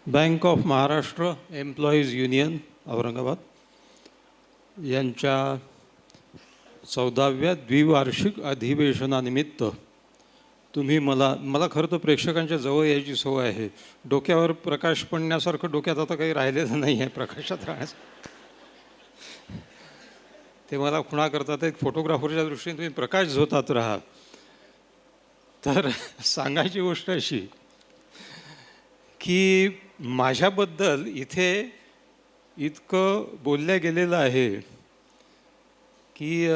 Bank of Maharashtra employees union Aurangabad यांच्या 14व्या द्विवार्षिक अधिवेशनानिमित्त तुम्ही मला खरं तर प्रेक्षकांच्या जवळ यायची सवय आहे. डोक्यावर प्रकाश पडण्यासारखं डोक्यात आता काही राहिलेलं नाही आहे प्रकाशात राहण्याचं. ते मला खुणा करतात. एक फोटोग्राफरच्या दृष्टीने तुम्ही प्रकाश झोतात राहा. तर सांगायची गोष्ट अशी की माझ्याबद्दल इथे इतकं बोलल्या गेलेलं आहे कि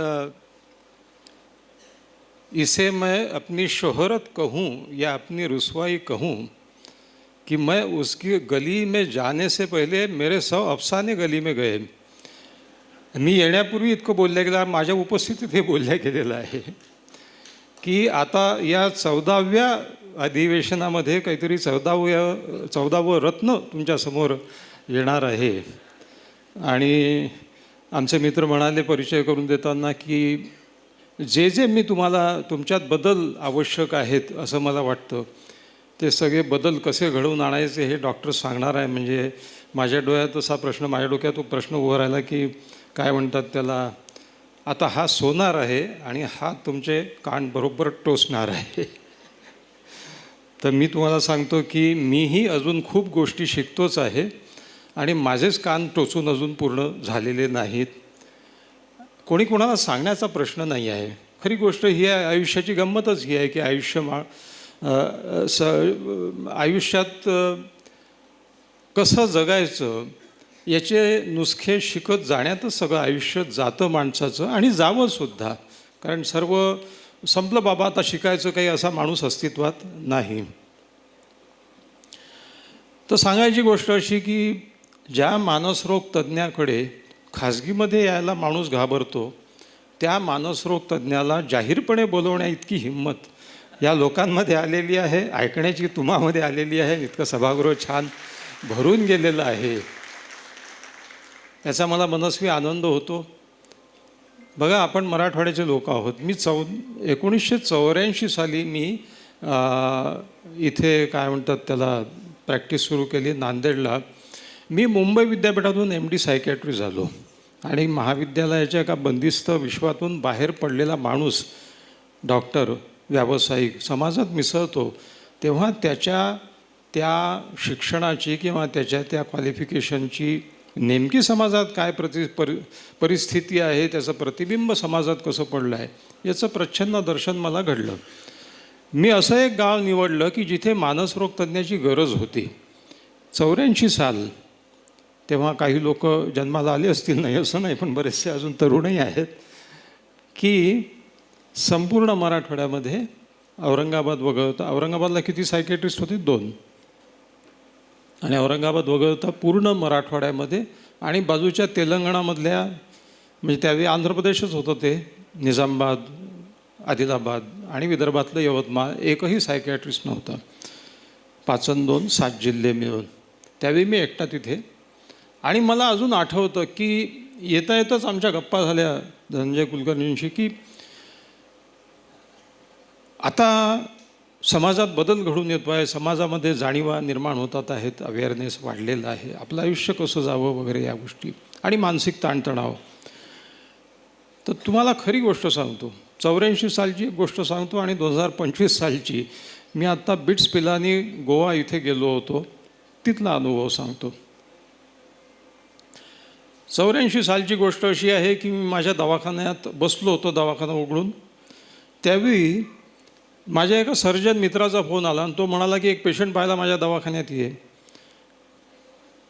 इसे मैं अपनी शोहरत कहूँ या अपनी रुसवाई कहूँ कि मैं उसकी गली में जाने से पहले मेरे 100 अफसाने गली में गए. मी येण्यापूर्वी इतकं बोलल्या गेलं, माझ्या उपस्थितीत हे बोलल्या गेलेलं आहे की आता या 14व्या अधिवेशनामध्ये काहीतरी 14वं रत्न तुमच्यासमोर येणार आहे. आणि आमचे मित्र म्हणाले परिचय करून देताना की जे मी तुम्हाला तुमच्यात बदल आवश्यक आहेत असं मला वाटतं ते सगळे बदल कसे घडवून आणायचे हे डॉक्टर सांगणार आहे. म्हणजे माझ्या डोळ्यात असा प्रश्न, माझ्या डोक्यात तो प्रश्न उभा राहिला की काय म्हणतात त्याला, आता हा सोनार आहे आणि हा तुमचे कान बरोबर टोचणार आहे. तर मी तुम्हाला सांगतो की मीही अजून खूप गोष्टी शिकतोच आहे आणि माझेच कान टोचून अजून पूर्ण झालेले नाहीत. कोणी कोणाला सांगण्याचा प्रश्न नाही आहे. खरी गोष्ट ही आहे, आयुष्याची गंमतच ही आहे की आयुष्यात कसं जगायचं याचे नुसखे शिकत जाण्यातच सगळं आयुष्य जातं माणसाचं, आणि जावंसुद्धा. कारण सर्व संपलं बाबा, आता शिकायचं काही असा माणूस अस्तित्वात नाही. तर सांगायची गोष्ट अशी की ज्या मानसरोग तज्ज्ञाकडे खाजगीमध्ये यायला माणूस घाबरतो त्या मानसरोग तज्ज्ञाला जाहीरपणे बोलवण्या इतकी हिंमत या लोकांमध्ये आलेली आहे, ऐकण्याची तुम्हामध्ये आलेली आहे. इतकं सभागृह छान भरून गेलेलं आहे, याचा मला मनस्वी आनंद होतो. बघा, आपण मराठवाड्याचे लोक आहोत. मी 1984 साली मी इथे काय म्हणतात त्याला प्रॅक्टिस सुरू केली नांदेडला. मी मुंबई विद्यापीठातून MD सायकॅट्री झालो आणि महाविद्यालयाच्या एका बंदिस्त विश्वातून बाहेर पडलेला माणूस डॉक्टर व्यावसायिक समाजात मिसळतो तेव्हा त्याच्या त्या शिक्षणाची किंवा त्याच्या त्या क्वालिफिकेशनची नेमकी समाजात काय परिस्थिती आहे, त्याचं प्रतिबिंब समाजात कसं पडलं आहे याचं प्रच्छन्न दर्शन मला घडलं. मी असं एक गाव निवडलं की जिथे मानसरोग तज्ज्ञाची गरज होती. 84 साल, तेव्हा काही लोक जन्माला आले असतील, नाही असं नाही, पण बरेचसे अजून तरुणही आहेत, की संपूर्ण मराठवाड्यामध्ये औरंगाबाद वगळता, औरंगाबादला किती सायकॅट्रिस्ट होते? 2. आणि औरंगाबाद वगळता पूर्ण मराठवाड्यामध्ये आणि बाजूच्या तेलंगणामधल्या, म्हणजे त्यावेळी आंध्र प्रदेशच होतं ते, निजामाबाद, आदिलाबाद आणि विदर्भातलं यवतमाळ, एकही सायकॅट्रिस्ट नव्हता. 5 आणि 2 7 जिल्हे मिळून. त्यावेळी मी एकटा तिथे. आणि मला अजून आठवतं की येता येतच आमच्या गप्पा झाल्या धनंजय कुलकर्णींशी की आता समाजात बदल घडून येतो आहे, समाजामध्ये जाणीवा निर्माण होतात आहेत, अवेअरनेस वाढलेला आहे, आपलं आयुष्य कसं जावं वगैरे या गोष्टी, आणि मानसिक ताणतणाव. तर तुम्हाला खरी गोष्ट सांगतो, 84 सालची एक गोष्ट सांगतो आणि 2025 सालची. मी आत्ता बिट्स पिलानी गोवा इथे गेलो होतो, तिथला अनुभव सांगतो. 84 सालची गोष्ट अशी आहे की मी माझ्या दवाखान्यात बसलो होतो, दवाखाना उघडून. त्यावेळी माझ्या एका सर्जन मित्राचा फोन आला आणि तो म्हणाला की एक पेशंट पाहायला माझ्या दवाखान्यात ये.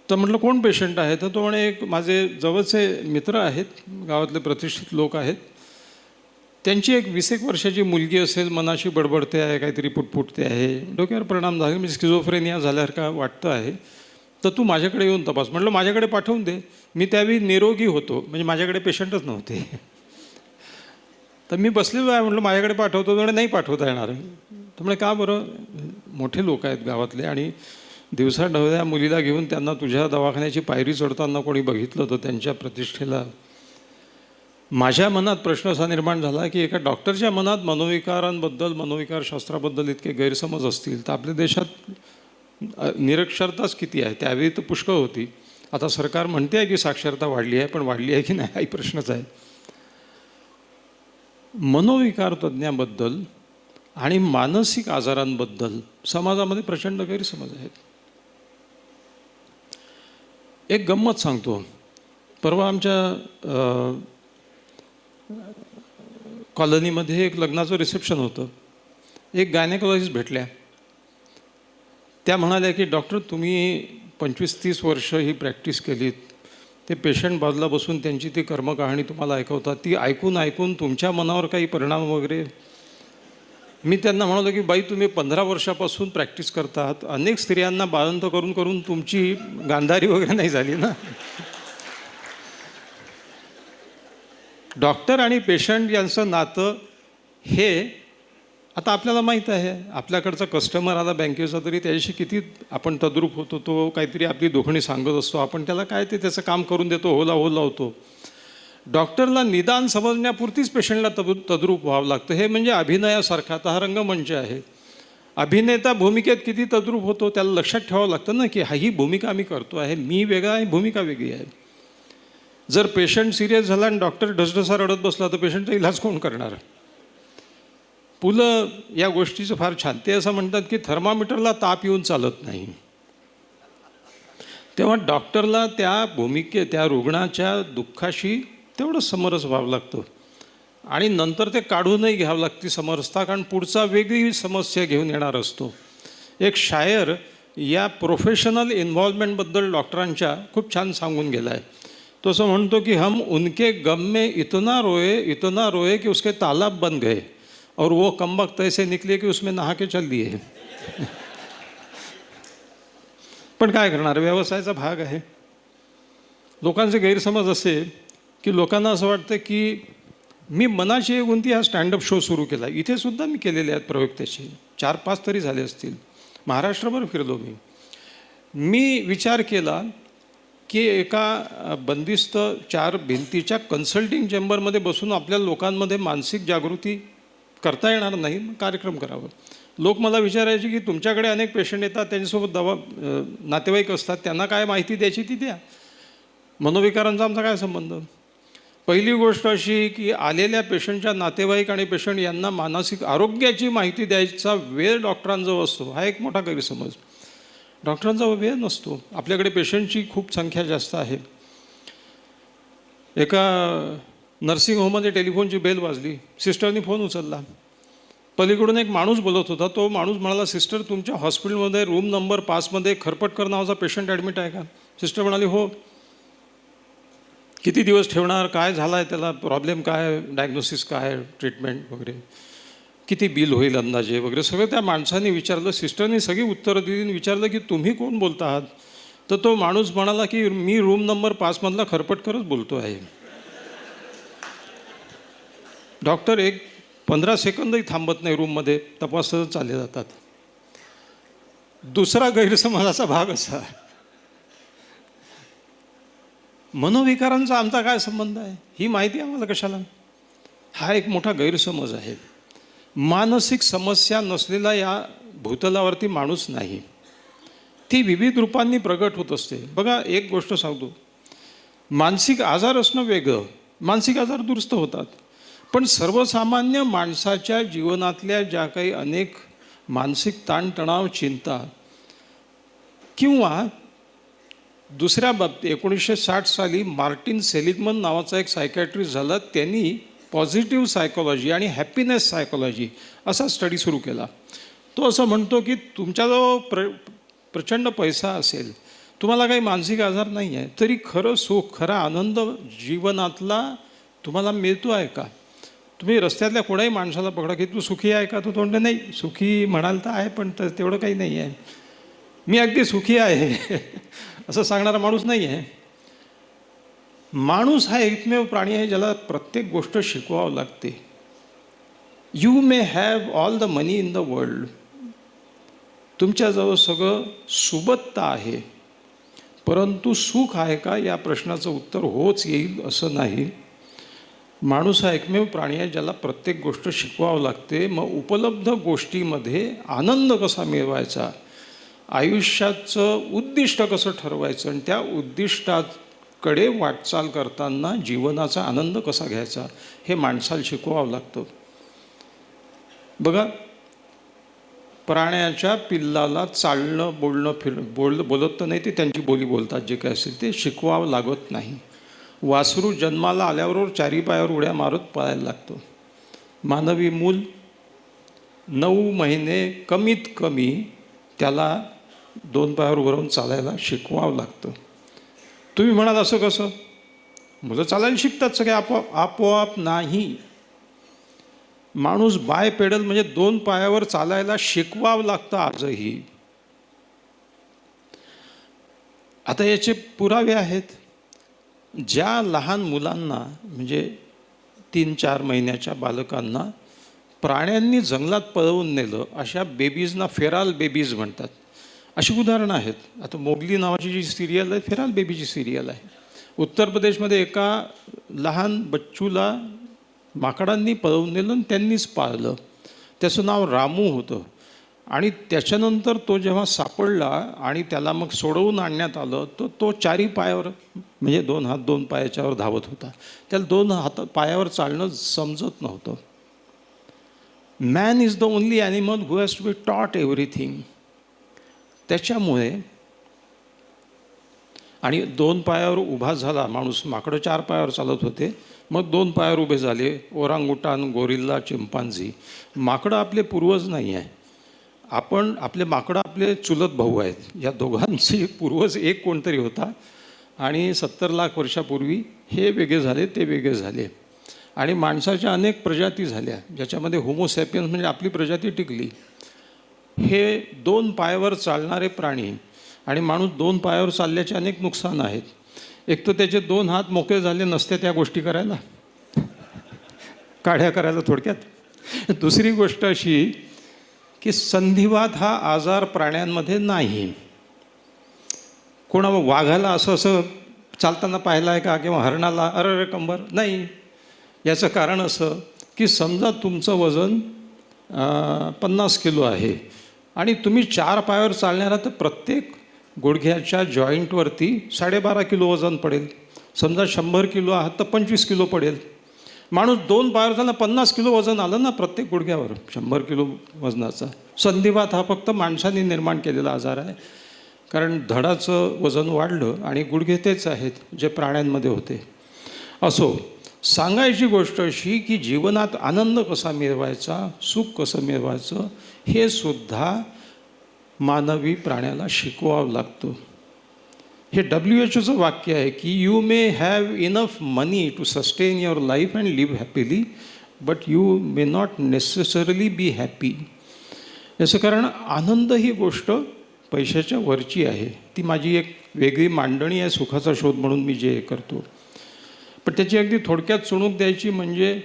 तर म्हटलं कोण पेशंट आहे? तर तो म्हणे एक माझे जवळचे मित्र आहेत, गावातले प्रतिष्ठित लोक आहेत, त्यांची एक 20 वर्षाची मुलगी असेल, मनाशी बडबडते आहे, काहीतरी पुटपुटते आहे, डोक्यावर परिणाम झाले, म्हणजे स्किझोफ्रेनिया झाल्यासारखं वाटतं आहे, तर तू माझ्याकडे येऊन तपास. म्हटलं माझ्याकडे पाठवून दे. मी त्यावेळी निरोगी होतो, म्हणजे माझ्याकडे पेशंटच नव्हते. तर मी बसलेलो आहे, म्हटलं माझ्याकडे पाठवतो. म्हणजे नाही पाठवता येणार. तर म्हणजे का बरं? मोठे लोक आहेत गावातले आणि दिवसा ढवळ्या मुलीला घेऊन त्यांना तुझ्या दवाखान्याची पायरी चढताना कोणी बघितलं तर त्यांच्या प्रतिष्ठेला. माझ्या मनात प्रश्न असा निर्माण झाला की एका डॉक्टरच्या मनात मनोविकारांबद्दल, मनोविकारशास्त्राबद्दल इतके गैरसमज असतील तर आपल्या देशात निरक्षरताच किती आहे, त्यावेळी तर पुष्कळ होती. आता सरकार म्हणते आहे की साक्षरता वाढली आहे, पण वाढली आहे की नाही हाही प्रश्नच आहे. मनोविकार तज्ज्ञाबद्दल आणि मानसिक आजारांबद्दल समाजामध्ये प्रचंड गैरसमज आहेत. एक गंमत सांगतो. परवा आमच्या कॉलनीमध्ये एक लग्नाचं रिसेप्शन होतं. एक गायनेकॉलॉजिस्ट भेटल्या. त्या म्हणाल्या की डॉक्टर, तुम्ही 25-30 वर्ष ही प्रॅक्टिस केलीत, ते पेशंट बाजूला बसून त्यांची ती कर्मकहाणी तुम्हाला ऐकवतात, ती ऐकून ऐकून तुमच्या मनावर काही परिणाम वगैरे? मी त्यांना म्हणालो की बाई, तुम्ही 15 वर्षापासून प्रॅक्टिस करतात, अनेक स्त्रियांना बाळंत करून करून तुमची गांधारी वगैरे नाही झाली ना. डॉक्टर आणि पेशंट यांचं नातं हे आता आपल्याला माहीत आहे. आपल्याकडचा कस्टमर आला बँकेचा, तरी त्याच्याशी किती आपण तद्रूप होतो. तो काहीतरी आपली दुखणी सांगत असतो, आपण त्याला काय ते त्याचं काम करून देतो, होला हो लावतो. डॉक्टरला निदान समजण्यापुरतीच पेशंटला तद्रूप व्हावं लागतं. हे म्हणजे अभिनयासारखा. आता हा रंगमंच आहे. अभिनेता भूमिकेत किती तद्रूप होतो त्याला लक्षात ठेवावं लागतं ना, की ही भूमिका आम्ही करतो आहे, मी वेगळा आहे, भूमिका वेगळी आहे. जर पेशंट सिरियस झाला आणि डॉक्टर ढसढसा रडत बसला तर पेशंटचा इलाज कोण करणार? पुलं या गोष्टीचं फार छान. ते असं म्हणतात की थर्मामीटरला ताप येऊन चालत नाही. तेव्हा डॉक्टरला त्या रुग्णाच्या दुःखाशी तेवढं समरस व्हावं लागतं आणि नंतर ते काढूनही घ्यावं लागते समरसता, कारण पुढचा वेगळी समस्या घेऊन येणार असतो. एक शायर या प्रोफेशनल इन्व्हॉल्वमेंटबद्दल डॉक्टरांच्या खूप छान सांगून गेला आहे. तो असं म्हणतो की हम उनके गम में इतना रोए कि उसके तालाब बन गए और वो कमबख्त ऐसे निकले की उसमें नहा के चल दिए. पण काय करणार, व्यवसायाचा भाग आहे. लोकांचे गैरसमज असे की लोकांना असं वाटतं की मी मनाची गुंती हा स्टँडअप शो सुरू केला. इथे सुद्धा मी केलेले आहेत प्रयोग, त्याचे 4-5 तरी झाले असतील. महाराष्ट्रभर फिरलो मी विचार केला की एका बंदिस्त 4 भिंतीच्या कन्सल्टिंग चेंबरमध्ये बसून आपल्या लोकांमध्ये मानसिक जागृती करता येणार नाही, कार्यक्रम करावा. लोक मला विचारायचे की तुमच्याकडे अनेक पेशंट येतात, त्यांच्यासोबत नातेवाईक असतात, त्यांना काय माहिती द्यायची ती द्या. मनोविकारांचा आमचा काय संबंध? पहिली गोष्ट अशी की आलेल्या पेशंटच्या नातेवाईक आणि पेशंट यांना मानसिक आरोग्याची माहिती द्यायचा वेळ डॉक्टरांजवळ असतो, हा एक मोठा गैरसमज. डॉक्टरांचा वेळ नसतो. आपल्याकडे पेशंटची खूप संख्या जास्त आहे. एका नर्सिंग होममध्ये टेलिफोनची बेल वाजली. सिस्टरनी फोन उचलला. पलीकडून एक माणूस बोलत होता. तो माणूस म्हणाला, सिस्टर, तुमच्या हॉस्पिटलमध्ये रूम नंबर 5मध्ये खरपटकर नावाचा पेशंट ॲडमिट आहे का? सिस्टर म्हणाली, हो. किती दिवस ठेवणार, काय झाला आहे त्याला, प्रॉब्लेम काय, डायग्नोसिस काय, ट्रीटमेंट वगैरे, किती बिल होईल अंदाजे वगैरे सगळं त्या माणसाने विचारलं. सिस्टरनी सगळी उत्तरं दिली. विचारलं की तुम्ही कोण बोलता आहात? तर तो माणूस म्हणाला की मी रूम नंबर 5मधला खरपटकरच बोलतो आहे. डॉक्टर 15 सेकंदही थांबत नाही रूममध्ये, तपासतच चालले जातात. दुसरा गैरसमजाचा भाग असा, मनोविकारांचा आमचा काय संबंध आहे, ही माहिती आम्हाला कशाला? हा एक मोठा गैरसमज आहे. मानसिक समस्या नसलेला या भूतलावरती माणूस नाही. ती विविध रूपांनी प्रगट होत असते. बघा, एक गोष्ट सांगतो, मानसिक आजार असणं वेगळं, मानसिक आजार दुरुस्त होतात. पण सर्वसामान्य माणसाच्या जीवनातल्या ज्या काही अनेक मानसिक ताणतणाव, चिंता किंवा दुसऱ्या बाबतीत 1960 साली मार्टिन सेलिग्मन नावाचा एक सायकॅट्रिस्ट झाला. त्यांनी पॉझिटिव्ह सायकोलॉजी आणि हॅपीनेस सायकोलॉजी असा स्टडी सुरू केला. तो असं म्हणतो की तुमच्याजवळ प्रचंड पैसा असेल, तुम्हाला काही मानसिक आजार नाही आहे, तरी खरं सुख, खरा आनंद जीवनातला तुम्हाला मिळतो आहे का? तुम्ही रस्त्यातल्या कोणाही माणसाला पकडा की तू सुखी आहे का? तो म्हणतो नाही, सुखी म्हणाल तर आहे, पण तेवढं काही नाही आहे, मी अगदी सुखी आहे असं सांगणारा माणूस नाही आहे. माणूस हा एकमेव प्राणी आहे ज्याला प्रत्येक गोष्ट शिकवावं लागते. You may have all the money in the world, तुमच्याजवळ सगळं सुबत्ता आहे, परंतु सुख आहे का या प्रश्नाचं उत्तर होच येईल असं नाही. माणूस हा एकमेव प्राणी आहे ज्याला प्रत्येक गोष्ट शिकवावं लागते. मग उपलब्ध गोष्टीमध्ये आनंद कसा मिळवायचा, आयुष्याचं उद्दिष्ट कसं ठरवायचं आणि त्या उद्दिष्टाकडे वाटचाल करताना जीवनाचा आनंद कसा घ्यायचा हे माणसाला शिकवावं लागतं. बघा, प्राण्याच्या पिल्लाला चालणं बोलत तर नाही, ते त्यांची बोली बोलतात, जे काय असेल ते शिकवावं लागत नाही. वासरू जन्माला आल्याबरोबर चारी पायावर उड्या मारत पळायला लागतो. मानवी मूल 9 महिने कमीत कमी त्याला 2 पायावर उभं राहून चालायला शिकवावं लागतं. तुम्ही म्हणाल असं कसं? मुलं चालायला शिकतात सगळे आपोआप नाही. माणूस बाय पेडल म्हणजे 2 पायावर चालायला शिकवावं लागतं आजही. आता याचे पुरावे आहेत. ज्या लहान मुलांना म्हणजे 3-4 महिन्याच्या बालकांना प्राण्यांनी जंगलात पळवून नेलं, अशा बेबीजना फेराल बेबीज म्हणतात. अशी उदाहरणं आहेत. आता मोगली नावाची जी सिरियल आहे, फेराल बेबीची सिरियल आहे. उत्तर प्रदेशमध्ये एका लहान बच्चूला माकडांनी पळवून नेलं आणि त्यांनीच पाळलं. त्याचं नाव रामू होतं. आणि त्याच्यानंतर तो जेव्हा सापडला आणि त्याला मग सोडवून आणण्यात आलं, तर तो 4 पायावर म्हणजे 2 हात 2 पायाच्यावर धावत होता. त्याला 2 पायावर चालणं समजत नव्हतं. Man is the only animal who has to be taught everything. त्याच्यामुळे आणि 2 पायावर उभा झाला माणूस. माकडं 4 पायावर चालत होते, मग 2 पायावर उभे झाले ओरांगुटान, गोरिल्ला, चिंपांझी. माकडं आपले पूर्वज नाही आहे. आपले माकडं आपले चुलत भाऊ आहेत. या दोघांचे पूर्वज एक कोणतरी होता आणि 70 लाख वर्षापूर्वी हे वेगळे झाले, ते वेगळे झाले. आणि माणसाच्या अनेक प्रजाती झाल्या, ज्याच्यामध्ये होमोसॅपियन्स म्हणजे आपली प्रजाती टिकली. हे 2 पायावर चालणारे प्राणी. आणि माणूस 2 पायावर चालल्याचे अनेक नुकसान आहेत. एक तर त्याचे 2 हात मोकळे झाले नसते त्या गोष्टी करायला, काढ्या करायला थोडक्यात. दुसरी गोष्ट अशी की संधिवात हा आजार प्राण्यांमध्ये नाही. कोणा वाघाला असं चालताना पाहिलं आहे का, किंवा हरणाला अरे कंबर नाही. याचं कारण असं की समजा तुमचं वजन 50 किलो आहे आणि तुम्ही 4 पायावर चालणारा, तर प्रत्येक गुडघ्याच्या जॉईंटवरती 12.5 किलो वजन पडेल. समजा 100 किलो आहात तर 25 किलो पडेल. माणूस 2 पायावर चालला 50 किलो वजन आलं ना प्रत्येक गुडघ्यावर, 100 किलो वजनाचा. संधिवात हा फक्त माणसाने निर्माण केलेला आजार आहे. कारण धडाचं वजन वाढलं आणि गुडघे तेच आहेत जे प्राण्यांमध्ये होते. असो, सांगायची गोष्ट अशी की जीवनात आनंद कसा मिळवायचा, सुख कसं मिळवायचं, हे सुद्धा मानवी प्राण्याला शिकवावं लागतं. हे WHO वाक्य आहे की you may have enough money to sustain your life and live happily, but you may not necessarily be happy. याचं कारण आनंद ही गोष्ट पैशाच्या वरची आहे. ती माझी एक वेगळी मांडणी आहे सुखाचा शोध म्हणून मी जे करतो. पण त्याची अगदी थोडक्यात चुणूक द्यायची म्हणजे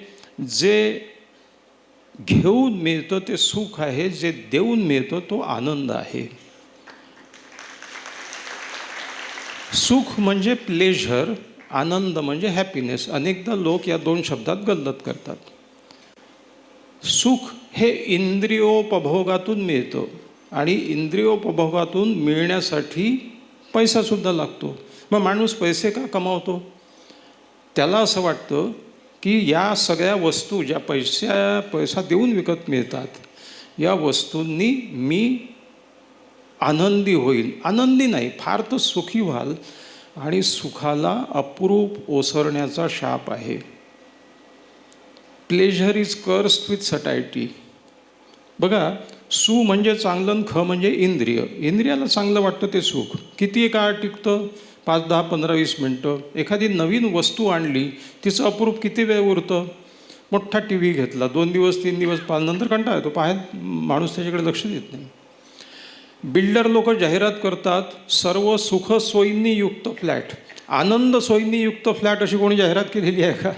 जे घेऊन मिळतं ते सुख आहे, जे देऊन मिळतं तो आनंद आहे. सुख म्हणजे प्लेझर, आनंद म्हणजे हॅपीनेस. अनेकदा लोक या 2 शब्दात गल्लत करतात. सुख हे इंद्रियोपभोगातून मिळतं आणि इंद्रियोपभोगातून मिळण्यासाठी पैसासुद्धा लागतो. मग माणूस पैसे का कमावतो? त्याला असं वाटतं की या सगळ्या वस्तू ज्या पैसा देऊन विकत मिळतात, या वस्तूंनी मी आनंदी होईल. आनंदी नाही, फार तर सुखी व्हाल. आणि सुखाला अप्रूप ओसरण्याचा शाप आहे. Pleasure is cursed with satiety. बघा, सु म्हणजे चांगलं आणि ख म्हणजे इंद्रिय. इंद्रियाला चांगलं वाटतं ते सुख. किती काळ टिकतं? 5, 10, 15, 20 मिनटं. एखादी नवीन वस्तू आणली, तिचं अप्रूप किती वेळ उरतं? मोठा टी व्ही घेतला, 2 दिवस 3 दिवस पाहिल्यानंतर कंटाळा येतो. माणूस त्याच्याकडे लक्ष देत नाही. बिल्डर लोक जाहिरात करतात, सर्व सुख सोयींनी युक्त फ्लॅट, आनंद सोयींनी युक्त फ्लॅट, अशी कोणी जाहिरात केलेली आहे का?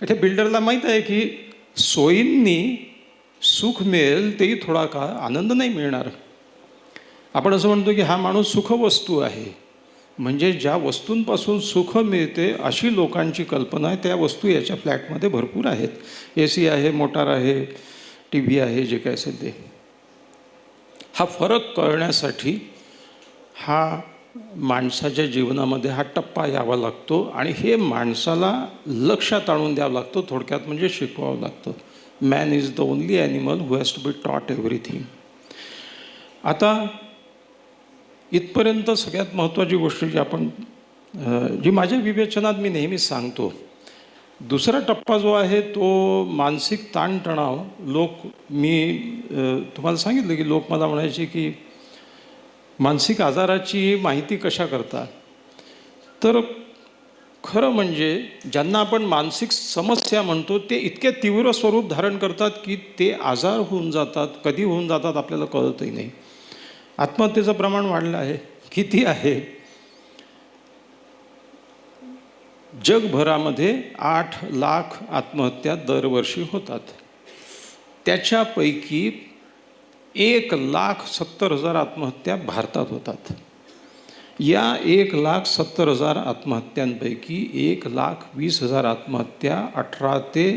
त्या बिल्डरला माहीत आहे की सोयींनी सुख मिळेल, तेही थोडा काळ, आनंद नाही मिळणार. आपण असं म्हणतो की हा माणूस सुखवस्तू आहे. म्हणजे ज्या वस्तूंपासून सुख मिळते अशी लोकांची कल्पना आहे. त्या वस्तू याच्या फ्लॅटमध्ये भरपूर आहेत. AC आहे, मोटार आहे, TV आहे, जे काय असेल ते. हा फरक कळण्यासाठी हा माणसाच्या जीवनामध्ये हा टप्पा यावा लागतो आणि हे माणसाला लक्षात आणून द्यावं लागतं. थोडक्यात म्हणजे शिकवावं लागतं. Man is the only animal who has to be taught everything. आता इथपर्यंत सगळ्यात महत्त्वाची गोष्ट जी माझ्या विवेचनात मी नेहमीच सांगतो, दुसरा टप्पा जो आहे तो मानसिक ताणतणाव. मी तुम्हाला सांगितलं की लोक मला म्हणायचे की मानसिक आजाराची माहिती कशा करता. तर खरं म्हणजे ज्यांना आपण मानसिक समस्या म्हणतो ते इतके तीव्र स्वरूप धारण करतात की ते आजार होऊन जातात. कधी होऊन जातात आपल्याला कळतही नाही. आत्महत्येचं प्रमाण वाढलं आहे. किती आहे? जगभरामध्ये 8 लाख आत्महत्या दरवर्षी होतात. त्याच्यापैकी 1,70,000 आत्महत्या भारतात होतात. या 1,70,000 आत्महत्यांपैकी 1,20,000 आत्महत्या 18 ते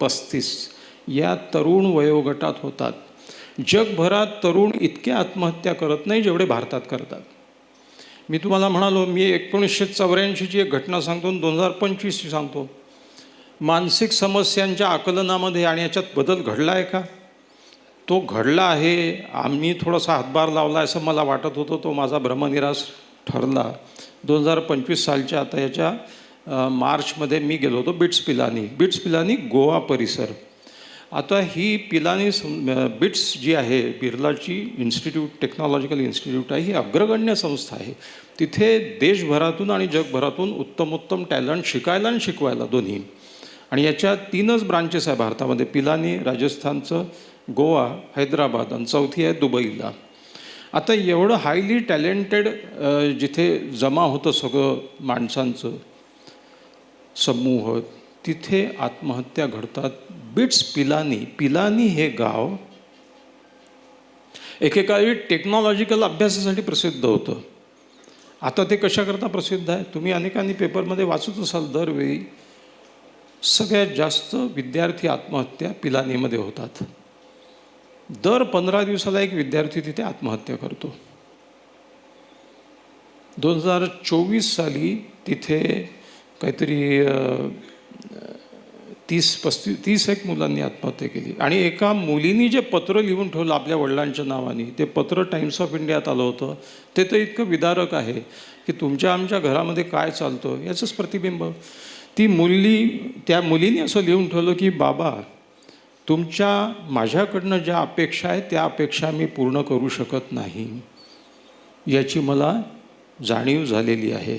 35 या तरुण वयोगटात होतात. जगभरात तरुण इतक्या आत्महत्या करत नाही जेवढे भारतात करतात. मी तुम्हाला म्हणालो, मी 1984ची एक घटना सांगतो आणि 2025ची सांगतो. मानसिक समस्यांच्या आकलनामध्ये आणि याच्यात बदल घडला आहे का? तो घडला आहे. आम्ही थोडासा हातभार लावला असं मला वाटत होतं. तो माझा भ्रमनिरास ठरला. 2025 सालच्या आता याच्या मार्चमध्ये मी गेलो होतो बिट्स पिलानी गोवा परिसर. आता ही बिट्स जी आहे, बिर्लाची टेक्नॉलॉजिकल इन्स्टिट्यूट आहे, ही अग्रगण्य संस्था आहे. तिथे देशभरातून आणि जगभरातून उत्तमोत्तम टॅलेंट शिकायला आणि शिकवायला दोन्ही. आणि याच्या 3च ब्रांचेस आहे भारतामध्ये. पिलानी राजस्थानचं, गोवा, हैदराबाद आणि चौथी आहे दुबईला. आता एवढं हायली टॅलेंटेड जिथे जमा होतं सगळं माणसांचं समूह, तिथे आत्महत्या घडतात. बिट्स पिलानी हे गाव एकेकाळी टेक्नॉलॉजिकल अभ्यासासाठी प्रसिद्ध होतं. आता ते कशाकरता प्रसिद्ध आहे? तुम्ही अनेकांनी पेपरमध्ये वाचत असाल, दरवेळी सगळ्यात जास्त विद्यार्थी आत्महत्या पिलानीमध्ये होतात. दर 15 दिवसाला एक विद्यार्थी तिथे आत्महत्या करतो. 2024 साली तिथे काहीतरी 30 एक मुलांनी आत्महत्या केली. आणि एका मुलीने जे पत्र लिहून ठेवलं आपल्या वडिलांच्या नावाने, ते पत्र टाइम्स ऑफ इंडियात आलं होतं. ते तर इतकं विदारक आहे की तुमच्या आमच्या घरामध्ये काय चालतं याचंच प्रतिबिंब. त्या मुलीने असं लिहून ठेवलं की बाबा, माझ्याकडनं ज्या अपेक्षा आहेत त्या अपेक्षा मी पूर्ण करू शकत नाही, याची मला जाणीव झालेली आहे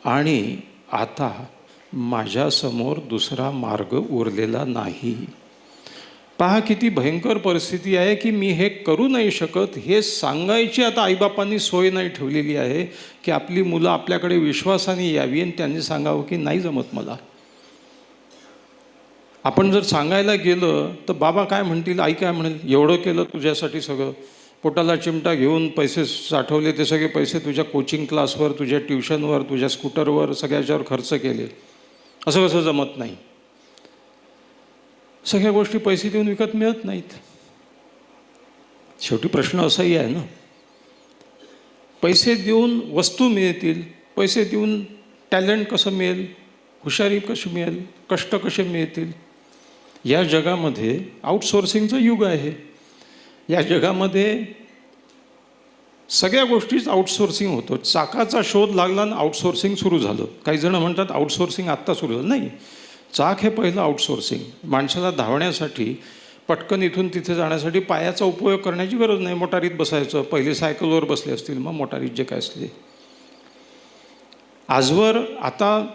आणि आता माझ्यासमोर दुसरा मार्ग उरलेला नाही. पहा किती भयंकर परिस्थिती आहे की मी हे करू नाही शकत. हे सांगायची आता आईबापांनी सोय नाही ठेवलेली आहे की आपली मुलं आपल्याकडे विश्वासाने यावी आणि त्यांनी सांगावं की नाही जमत मला. आपण जर सांगायला गेलं तर बाबा काय म्हणतील, आई काय म्हणेल, एवढं केलं तुझ्यासाठी सगळं, पोटाला चिमटा घेऊन पैसे साठवले, ते सगळे पैसे तुझ्या कोचिंग क्लासवर, तुझ्या ट्युशनवर, तुझ्या स्कूटरवर, सगळ्याच्यावर खर्च केले, असं कसं जमत नाही. सगळ्या गोष्टी पैसे देऊन विकत मिळत नाहीत. शेवटी प्रश्न असाही आहे ना, पैसे देऊन वस्तू मिळतील, पैसे देऊन टॅलेंट कसं मिळेल, हुशारी कशी मिळेल, कष्ट कसे मिळतील. या जगामध्ये आउटसोर्सिंगचं युग आहे. या जगामध्ये सगळ्या गोष्टीच आउटसोर्सिंग होतं. चाकाचा शोध लागला आणि आउटसोर्सिंग सुरू झालं. काही जण म्हणतात आउटसोर्सिंग आत्ता सुरू झालं. नाही, चाक हे पहिलं आउटसोर्सिंग. माणसाला धावण्यासाठी, पटकन इथून तिथे जाण्यासाठी पायाचा उपयोग करण्याची गरज नाही. मोटारीत बसायचं. पहिले सायकलवर बसले असतील, मग मोटारीत जे काय असले. आजवर आता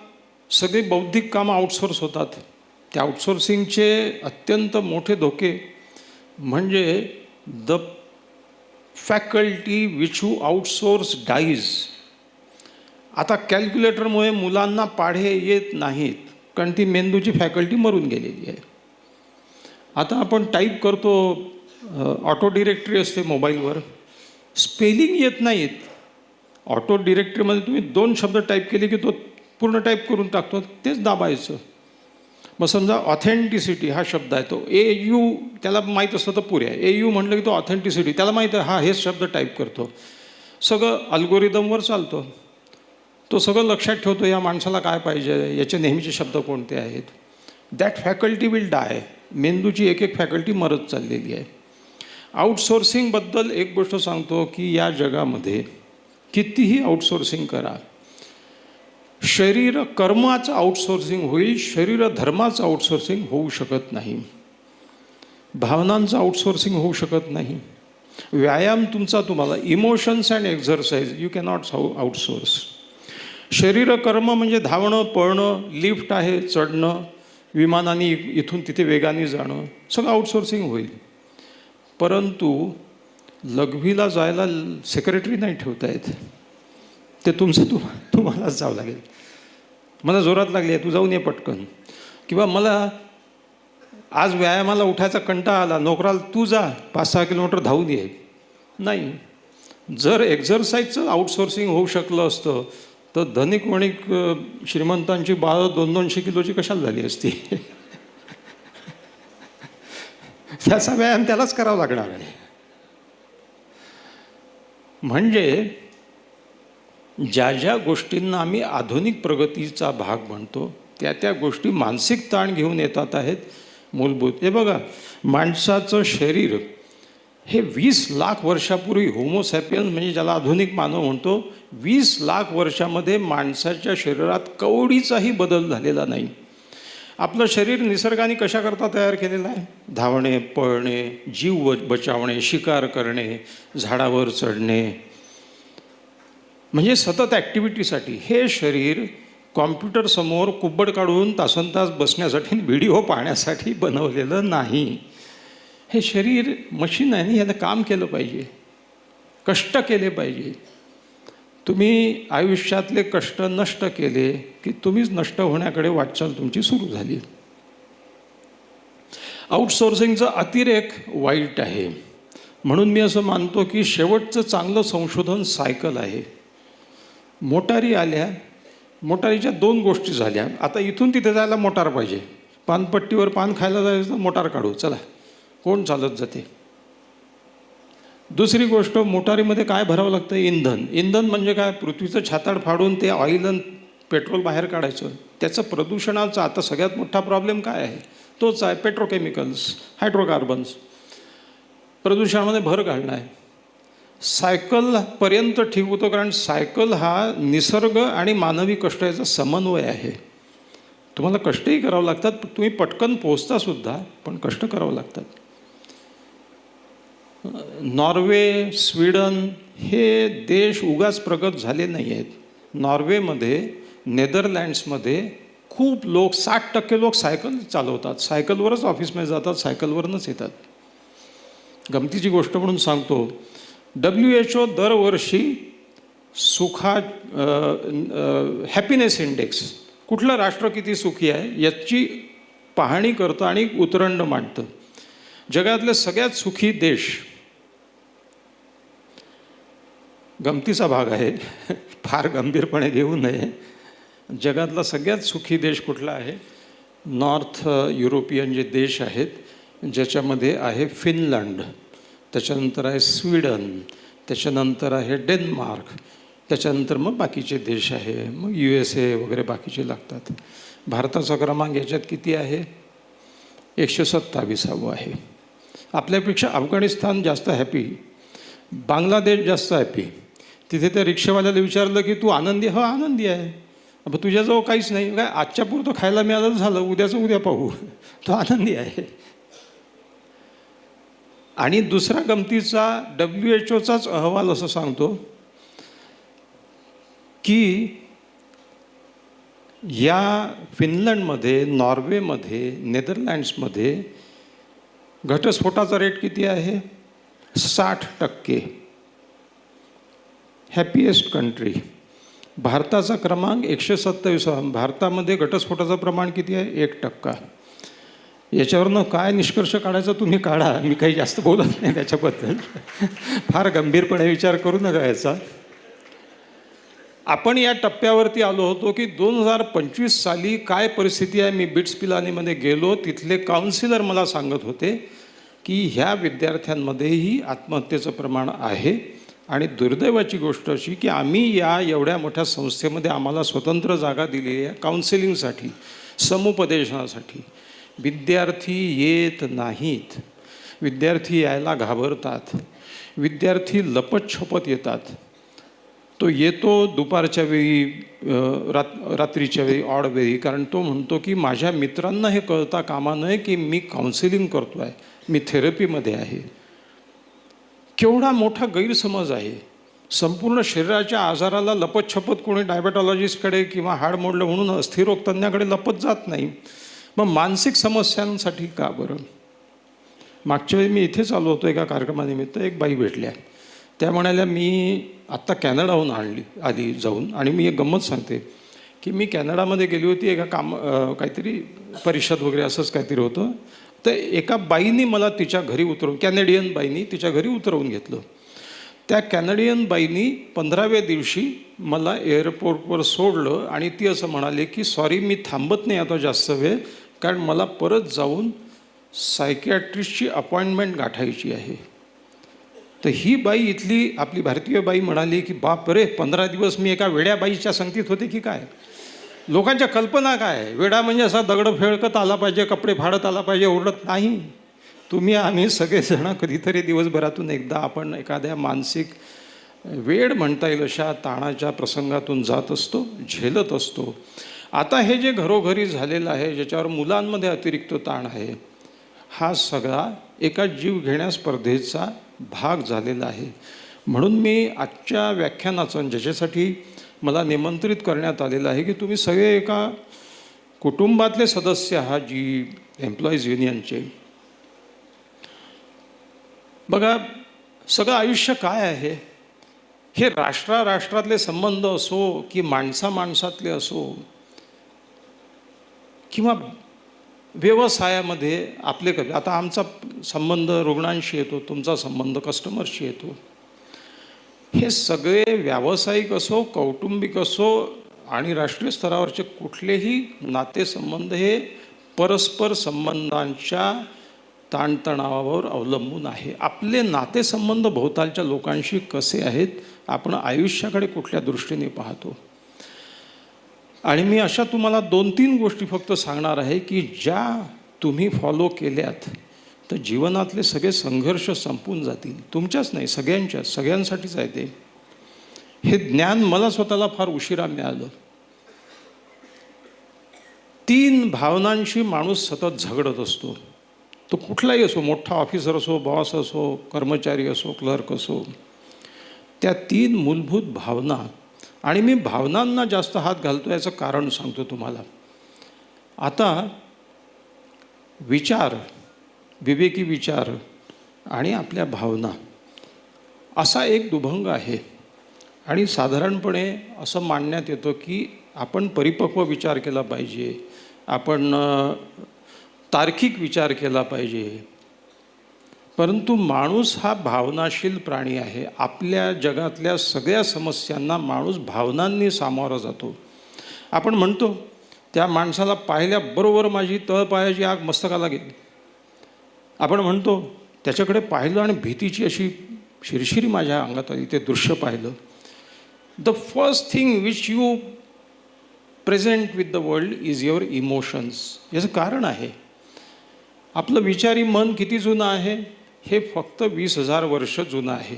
सगळे बौद्धिक कामं आउटसोर्स होतात. त्या आउटसोर्सिंगचे अत्यंत मोठे धोके म्हणजे the faculty which who outsource dies. आता कॅल्क्युलेटरमुळे मुलांना पाढे येत नाहीत कारण ती मेंदूची फॅकल्टी मरून गेलेली आहे. आता आपण टाईप करतो, ऑटो डिरेक्टरी असते मोबाईलवर, स्पेलिंग येत नाहीत. ऑटो डिरेक्टरीमध्ये तुम्ही 2 शब्द टाईप केले की तो पूर्ण टाईप करून टाकतो, तेच दाबायचं. मग समजा ऑथेंटिसिटी हा शब्द आहे, तो AU त्याला माहीत असतं तर पुरे आहे. AU म्हटलं की तो ऑथेंटिसिटी त्याला माहीत आहे, हा हेच शब्द टाईप करतो. सगळं अल्गोरिदमवर चालतो. तो सगळं लक्षात ठेवतो, या माणसाला काय पाहिजे, याचे नेहमीचे शब्द कोणते आहेत. दॅट फॅकल्टी विल डाय. मेंदूची एक एक फॅकल्टी मरत चाललेली आहे. आउटसोर्सिंगबद्दल एक गोष्ट सांगतो की या जगामध्ये कितीही आउटसोर्सिंग करा, शरीर कर्माचं आउटसोर्सिंग होईल, शरीर धर्माचं आउटसोर्सिंग होऊ शकत नाही. भावनांचं आउटसोर्सिंग होऊ शकत नाही. व्यायाम तुमचा तुम्हाला, emotions and exercise you cannot outsource. शरीर कर्म म्हणजे धावणं, पळणं, लिफ्ट आहे, चढणं, विमानाने इथून तिथे वेगाने जाणं, सगळं आउटसोर्सिंग होईल. परंतु लघवीला जायला सेक्रेटरी नाही ठेवता येत. ते तुम्हालाच जावं लागेल. मला जोरात लागली आहे, तू जाऊन ये पटकन. किंवा मला आज व्यायामाला उठायचा कंटाळा आला, नोकराला तू जा 5-6 किलोमीटर धावून ये. नाही. जर एक्झरसाईजचं आउटसोर्सिंग होऊ शकलं असतं तर धनिक वणिक श्रीमंतांची बाळं 200-200 किलोची कशाला झाली असती. त्याचा व्यायाम त्यालाच करावा लागणार आहे. म्हणजे ज्या ज्या गोष्टींना आम्ही आधुनिक प्रगतीचा भाग म्हणतो त्या त्या गोष्टी मानसिक ताण घेऊन येतात आहेत मूलभूत. हे बघा, माणसाचं शरीर हे 20 लाख वर्षापूर्वी होमोसॅपियन्स म्हणजे ज्याला आधुनिक मानव म्हणतो, 20 लाख वर्षामध्ये माणसाच्या शरीरात कवडीचाही बदल झालेला नाही. आपलं शरीर निसर्गाने कशाकरता तयार केलेलं आहे? धावणे, पळणे, जीव बचावणे, शिकार करणे, झाडावर चढणे, म्हणजे सतत ॲक्टिव्हिटीसाठी. हे शरीर कॉम्प्युटरसमोर कुब्बड काढून तासनतास बसण्यासाठी, व्हिडिओ पाहण्यासाठी बनवलेलं नाही. हे शरीर मशीन आहे ना, याला काम केलं पाहिजे, कष्ट केले पाहिजे. तुम्ही आयुष्यातले कष्ट नष्ट केले की तुम्हीच नष्ट होण्याकडे वाटचाल तुमची सुरू झाली. आउटसोर्सिंगचा अतिरेक वाईट आहे. म्हणून मी असं मानतो की शेवटचं चांगलं संशोधन सायकल आहे. मोटारी आल्या, मोटारीच्या 2 गोष्टी झाल्या. आता इथून तिथे जायला मोटार पाहिजे. पानपट्टीवर पान खायला जायचं तर मोटार काढू, चला, कोण चालत जाते. दुसरी गोष्ट, मोटारीमध्ये काय भरावं लागतं? इंधन. इंधन म्हणजे काय? पृथ्वीचं छाताड फाडून ते ऑइल आणि पेट्रोल बाहेर काढायचं. त्याचं प्रदूषणाचा आता सगळ्यात मोठा प्रॉब्लेम काय आहे? तोच आहे, पेट्रोकेमिकल्स, हायड्रोकार्बन्स. प्रदूषणामध्ये भर घालणं आहे. सायकलपर्यंत ठीक होतं, कारण सायकल हा निसर्ग आणि मानवी कष्ट याचा समन्वय आहे. तुम्हाला कष्टही करावं लागतात, तुम्ही पटकन पोहोचतासुद्धा, पण कष्ट करावं लागतात. नॉर्वे, स्वीडन हे देश उगाच प्रगत झाले नाही आहेत. नॉर्वेमध्ये, नेदरलँड्समध्ये खूप लोक, 60% लोक सायकल चालवतात, सायकलवरच ऑफिसमध्ये जातात, सायकलवरच येतात. गमतीची गोष्ट म्हणून सांगतो, WHO दरवर्षी हॅपीनेस इंडेक्स, कुठलं राष्ट्र किती सुखी आहे याची पाहणी करतं आणि उतरंड मांडतं. जगातले सगळ्यात सुखी देश, गमतीचा भाग आहे, फार गंभीरपणे घेऊ नये. जगातला सगळ्यात सुखी देश कुठला आहे? नॉर्थ युरोपियन जे देश आहेत, ज्याच्यामध्ये आहे फिनलंड, त्याच्यानंतर आहे स्वीडन, त्याच्यानंतर आहे डेन्मार्क, त्याच्यानंतर मग बाकीचे देश आहे, मग USA वगैरे बाकीचे लागतात. भारताचा क्रमांक याच्यात किती आहे? 127वा आहे. आपल्यापेक्षा अफगाणिस्तान जास्त हॅपी, बांगलादेश जास्त हॅपी. तिथे त्या रिक्षावाल्याला विचारलं की तू आनंदी? हो आनंदी आहे. अब तुझ्याजवळ काहीच नाही काय? आजच्या पुरतं खायला मिळालं झालं, उद्याचं उद्या पाहू. तो आनंदी आहे. आणि दुसरा गमतीचा WHOचाच अहवाल असं सांगतो की या फिनलंडमध्ये, नॉर्वेमध्ये, नेदरलँड्समध्ये घटस्फोटाचा रेट किती आहे? 60%. Happiest country. भारताचा क्रमांक 127. भारतामध्ये घटस्फोटाचं प्रमाण किती आहे? 1%. याच्यावरनं काय निष्कर्ष काढायचा तुम्ही काढा, मी काही जास्त बोलत नाही त्याच्याबद्दल. फार गंभीरपणे विचार करू नका याचा. आपण या टप्प्यावरती आलो होतो की 2025 साली काय परिस्थिती आहे. मी बिट्स पिलानीमध्ये गेलो, तिथले काउन्सिलर मला सांगत होते की ह्या विद्यार्थ्यांमध्येही आत्महत्येचं प्रमाण आहे आणि दुर्दैवाची गोष्ट अशी की आम्ही या एवढ्या मोठ्या संस्थेमध्ये आम्हाला स्वतंत्र जागा दिलेली आहे काउन्सिलिंगसाठी, समुपदेशनासाठी. विद्यार्थी येत नाहीत, विद्यार्थी यायला घाबरतात, विद्यार्थी लपतछपत येतात. तो येतो दुपारच्या वेळी, रात्रीच्या वेळी, ऑड वेळी, कारण तो म्हणतो की माझ्या मित्रांना हे कळता कामा नये की मी काउन्सिलिंग करतो आहे, मी थेरपीमध्ये आहे. केवढा मोठा गैरसमज आहे. संपूर्ण शरीराच्या आजाराला लपतछपत कोणी डायबेटॉलॉजिस्टकडे किंवा हाड मोडलं म्हणून अस्थिरोग तज्ञाकडे लपत जात नाही. मग मानसिक समस्यांसाठी का बरं? मागच्या वेळी मी इथेच आलो होतो एका कार्यक्रमानिमित्त, एक बाई भेटल्या. त्या म्हणाल्या मी आत्ता कॅनडाहून आली जाऊन, आणि मी एक गंमत सांगते की मी कॅनडामध्ये गेली होती एका काहीतरी परिषद वगैरे असंच काहीतरी होतं. तर एका बाईनी मला तिच्या घरी उतरवून, कॅनेडियन बाईनी तिच्या घरी उतरवून घेतलं. त्या कॅनेडियन बाईनी 15व्या दिवशी मला एअरपोर्टवर सोडलं आणि ती असं म्हणाली की सॉरी, मी थांबत नाही आता जास्त वेळ, कारण मला परत जाऊन सायकियाट्रिस्टची अपॉइंटमेंट गाठायची आहे. तर ही बाई, इथली आपली भारतीय बाई म्हणाली की बाप रे, 15 दिवस मी एका वेड्या बाईच्या संगतीत होते की काय? लोकांच्या कल्पना काय? वेडा म्हणजे असा दगड फेळकत आला पाहिजे, कपडे फाडत आला पाहिजे, ओरडत नाही. तुम्ही आम्ही सगळेजण कधीतरी दिवसभरातून एकदा आपण एखाद्या मानसिक वेड म्हणता येईल अशा ताणाच्या प्रसंगातून जात असतो, झेलत असतो. आता हे जे घरोघरी झालेलं आहे, ज्याच्यावर मुलांमध्ये अतिरिक्त ताण आहे, हा सगळा एका जीव घेण्या स्पर्धेचा भाग झालेला आहे. म्हणून मी आजच्या व्याख्यानाचं, ज्याच्यासाठी मला निमंत्रित करण्यात आलेलं आहे, की तुम्ही सगळे एका कुटुंबातले सदस्य आहात, जी एम्प्लॉईज युनियनचे. बघा, सगळं आयुष्य काय आहे, हे राष्ट्रातले संबंध असो की माणसातले असो, किंवा व्यवसायामध्ये आपले आता आमचा संबंध रुग्णांशी येतो, तुमचा संबंध कस्टमरशी येतो. हे सगळे व्यावसायिक असो, कौटुंबिक असो आणि राष्ट्रीय स्तरावरचे कुठलेही नातेसंबंध हे परस्पर संबंधांच्या ताणतणावावर अवलंबून आहे. आपले नातेसंबंध भोवतालच्या लोकांशी कसे आहेत, आपण आयुष्याकडे कुठल्या दृष्टीने पाहतो. आणि मी अशा तुम्हाला 2-3 गोष्टी फक्त सांगणार आहे की ज्या तुम्ही फॉलो केल्यात तर जीवनातले सगळे संघर्ष संपून जातील. तुमच्याच नाही, सगळ्यांसाठीच आहे ते. हे ज्ञान मला स्वतःला फार उशिरा मिळालं. 3 भावनांशी माणूस सतत झगडत असतो. तो कुठलाही असो, मोठा ऑफिसर असो, बॉस असो, कर्मचारी असो, क्लर्क असो. त्या 3 मूलभूत भावना, आणि मी भावनांना जास्त हात घालतो याचं कारण सांगतो तुम्हाला. आता विचार, विवेकी विचार आणि आपल्या भावना असा एक दुभंग आहे. आणि साधारणपणे असं मानण्यात येतं की आपण परिपक्व विचार केला पाहिजे, आपण तार्किक विचार केला पाहिजे. परंतु माणूस हा भावनाशील प्राणी आहे. आपल्या जगातल्या सगळ्या समस्यांना माणूस भावनांनी सामोरा जातो. आपण म्हणतो त्या माणसाला पाहिल्याबरोबर माझी तळपायाची आग मस्तकाला गेली. आपण म्हणतो त्याच्याकडे पाहिलं आणि भीतीची अशी शिरशिरी माझ्या अंगात आली, ते दृश्य पाहिलं. The first thing which you present with the world is your emotions. याचं कारण आहे आपलं विचारी मन किती जुनं आहे, हे फक्त 20,000 वर्ष जुनं आहे.